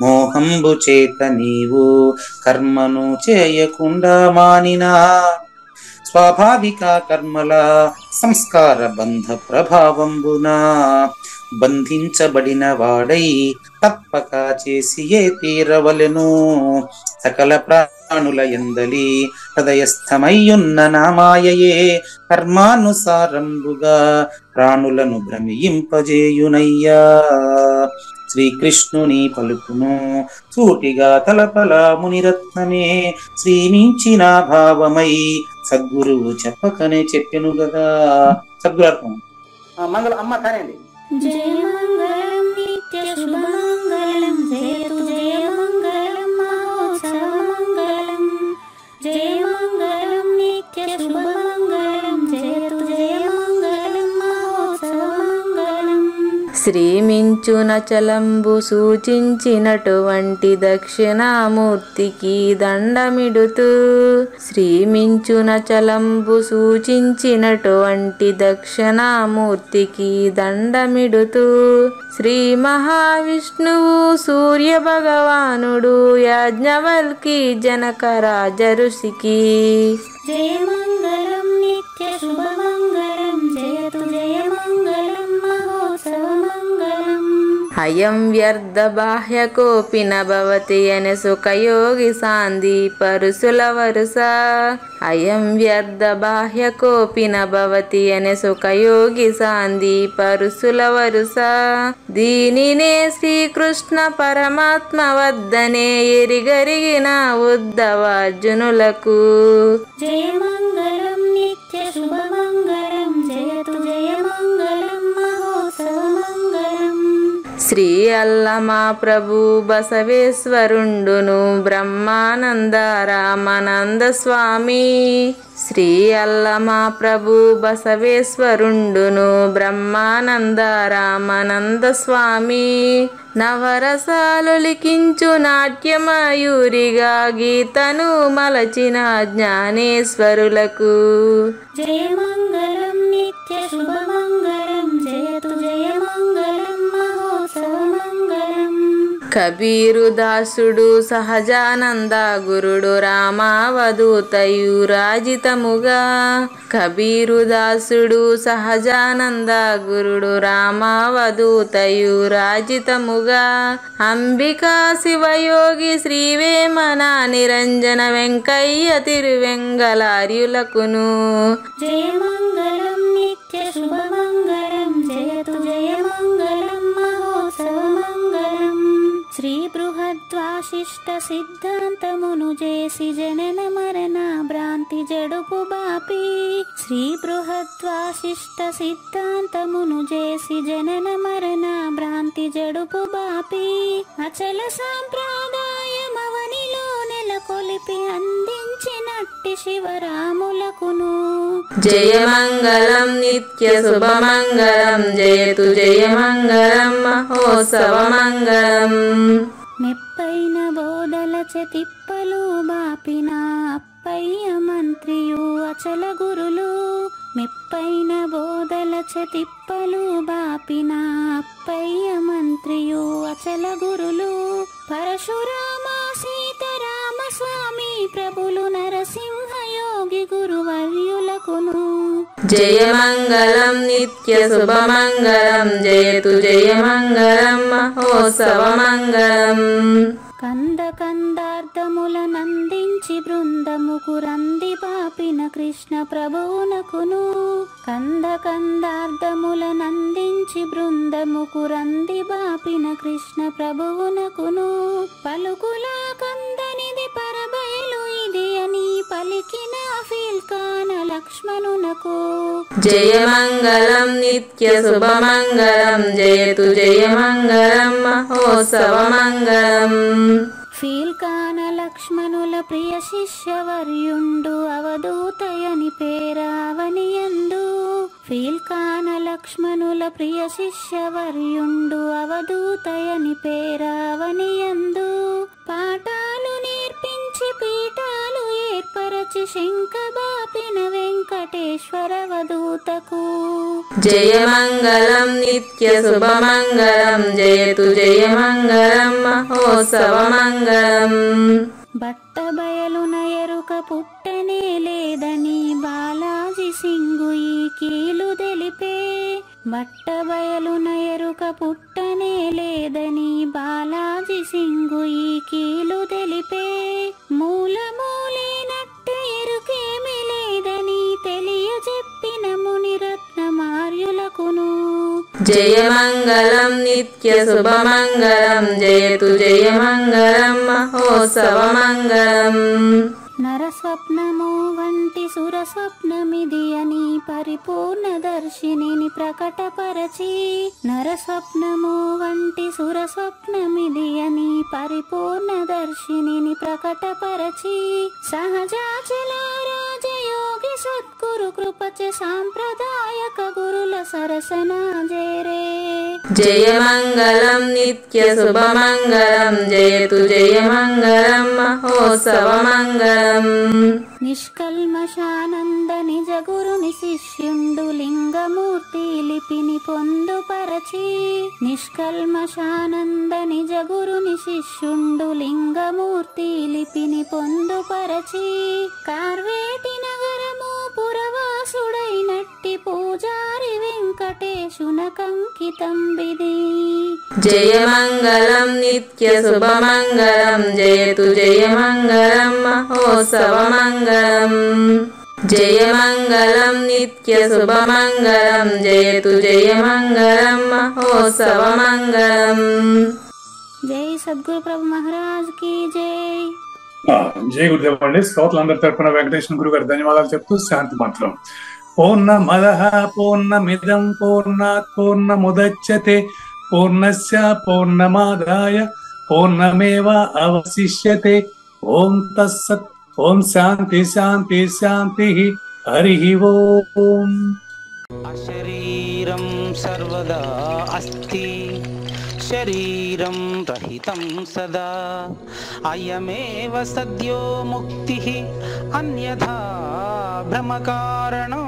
మోహంబు చేత నీవు కర్మను చేయకుండా మానినా, స్వాభావిక కర్మల సంస్కార బంధ ప్రభావంబున బంధించబడిన వాడై తప్పక చేసియే తీరవలెను. సకల ప్రాణుల యందలి హృదయస్థమయ్యున్న నామాయయే కర్మానుసారంబుగా ప్రాణులను భ్రమింపజేయునయ్యా. శ్రీకృష్ణుని పలుకును సూటిగా తలపల మునిరత్నమే శ్రీమించిన భావమై సద్గురువు చెప్పకనే చెప్పెను గదా. సద్గురు మంగళం అమ్మ కానండి. జయ మంగళం నిత్య శుభమంగళం జయతు జయ మంగళం మహోత్సవ మంగళం. జయ మంగళం నిత్య శుభమంగళం జయతు జయ మంగళం మహోత్సవ మంగళం. శ్రీమించున చలంబు సూచించినటువంటి దక్షిణామూర్తికి దండమిడుతూ, శ్రీమించున చలంబు సూచించినటువంటి దక్షిణామూర్తికి దండమిడుతూ, శ్రీ మహావిష్ణువు సూర్య భగవానుడు యాజ్ఞవల్కి జనక రాజ ఋషికి జయ మంగళం నిత్య శుభమంగళం జయతు జయ మంగళం మహోత్సవ మంగళం. అయం వ్యర్థ బాహ్య కోపిన భవతి అనే సుఖయోగి సాంది పరుసుల వరుస. అయం వ్యర్థ బాహ్య కోపిన భవతి అనే సుఖయోగి సాంది పరుసుల వరుస. దీనినే శ్రీకృష్ణ పరమాత్మ వద్దనే ఎరిగరిగిన ఉద్ధవార్జునులకు జయ మంగళం నిత్య శుభమంగళం జయతు జయ మంగళం మహోత్సవ మంగళం. శ్రీ అల్లమా ప్రభు బసవేశ్వరుండును బ్రహ్మానంద రామానంద స్వామి. శ్రీ అల్లమా ప్రభు బసవేశ్వరుండును బ్రహ్మానంద రామానంద స్వామి. నవరసాలు లిఖించు నాట్యమయూరిగా గీతను మలచిన జ్ఞానేశ్వరులకు జయ మంగళం నిత్య శుభమంగళం జయతు జయ మంగళం మహోత్సవ మంగళం. కబీరు దాసుడు సహజానంద గురుడు రామావధూతయు రాజితముగా. కబీరు దాసుడు సహజానంద గురుడు రామావధూతయు రాజితముగా. అంబికా శివయోగి శ్రీవేమన నిరంజన వెంకయ్య తిరువెంగళార్యులకును జయ మంగళం నిత్య శుభమంగళం జయతు జయ మంగళం మహోత్సవ మంగళం. శ్రీ బృహద్వాశిష్ట సిద్ధాంతమును చేసి జనన మరణ భ్రాంతి జడుపు బాపి. శ్రీ బృహద్వాశిష్ట సిద్ధాంతమును చేసి జనన మరణ భ్రాంతి జడుపు బాపి. అచల సాంప్రదాయమవనిలో నెలకొలిపి అందించినట్టి శివరాములకును జయ మంగళం నిత్య శుభమంగళం జయతు జయ మంగళం మహోత్సవ మంగళం. మెప్పైన బోధల తిప్పలు బాపిన అప్పయ్య మంత్రియు అచల గురులు. మెప్పైన బోధల తిప్పలు బాపిన అప్పయ్య మంత్రియు అచల గురులు. పరశురామ సీతారామ స్వామి ప్రభులు నరసింహ యోగి గురువర్యులకును జయ మంగళం నిత్య శుభమంగళం జయతు జయ మంగళం మహోత్సవ మంగళం. కంద కందార్థముల నందించి బృందముకు రంది పాపిన కృష్ణ ప్రభువునకును. కంద కందార్థముల నందించి బృందముకు రంది బాపిన కృష్ణ ప్రభువునకును. పలుకులా కందనిది పరబయలు ఇది అని పలికిన ఫీల్కాన లక్ష్మణునకు జయ మంగళం నిత్య శుభమంగళం జయతు జయ మంగళం మహోత్సవ మంగళం. ఫీల్కాన లక్ష్మణుల ప్రియ శిష్యవర్యుండు అవధూతయని పేరావనియందు. ఫీల్కాన లక్ష్మణుల ప్రియ శిష్యవర్యుండు అవధూతయని పేరావనియందు. పాఠాలు నేర్పించి పీఠాలు ఏర్ప పరచి శంఖబాపిన వెంకటేశ్వర అవధూతకు జయమంగళం నిత్య శుభమంగళం జయతు జయమంగళం మహోత్సవమంగళం. బట్ట బయలున ఎరుక పుట్టనే లేదని బాలాజీ సింగు ఈ కీలు తెలిపే. బట్ట బయలున ఎరుక పుట్టనే లేదని బాలాజీ సింగు ఈ కీలు తెలిపే. మూలమూలినట్టు ఎరుకేమి లేదని తెలియజెప్పిన మునిరత్న మార్యులకును జయమంగళం నిత్య శుభమంగళం జయతు జయమంగళం మహోత్సవమంగళం. నరస్వప్నము వంటి సురస్వప్నమిది అని పరిపూర్ణ దర్శినిని ప్రకటపరచి. నరస్వప్నము వంటి సురస్వప్నమిది అని పరిపూర్ణ దర్శినిని ప్రకటపరచి. సహజాచల రాజయోగి సద్గురు కృపచ సాంప్రదాయక గురుల సరసన జేరే. జయమంగళం నిత్య శుభమంగళం జయతు జయమంగళం మహోత్సవమంగళం. నిష్కల్మషానంద నిజ గురుని శిష్యుండు లింగమూర్తి లిపిని పొందుపరచి. నిష్కల్మషానంద నిజ గురుని శిష్యుండు లింగమూర్తి లిపిని పొందుపరచి. కార్వేటి నగరము పురవాసుడైనట్టి పూజారి వెంకటేశునకంకితం విధి. జయమంగళం నిత్య శుభమంగళం జయతు జయమంగళం మహోత్సవమంగళం. జయమంగళం నిత్య శుభమంగళం జయతు జయమంగళం మహోత్సవమంగళం. జై సద్గురు ప్రభు మహారాజ్ కి జై. జై గురుదేవ్ అండి. శ్రోతలందరి తరపున వెంకటేశ్వర గురు గారు ధన్యవాదాలు చెప్తూ శాంతి మంత్రం. పూర్ణమదః పూర్ణమిదం పూర్ణాత్ పూర్ణముదచ్యతే పూర్ణస్య పూర్ణమాదాయ పూర్ణమేవ అవశిష్యతే. ఓం తత్సత్. ఓం శాంతి శాంతి శాంతి. హరి ఓం. అశరీరం సర్వదా అస్తి శరీరం రహితం సదా అయమేవ సద్యో ముక్తి అన్యథా భ్రమకారణో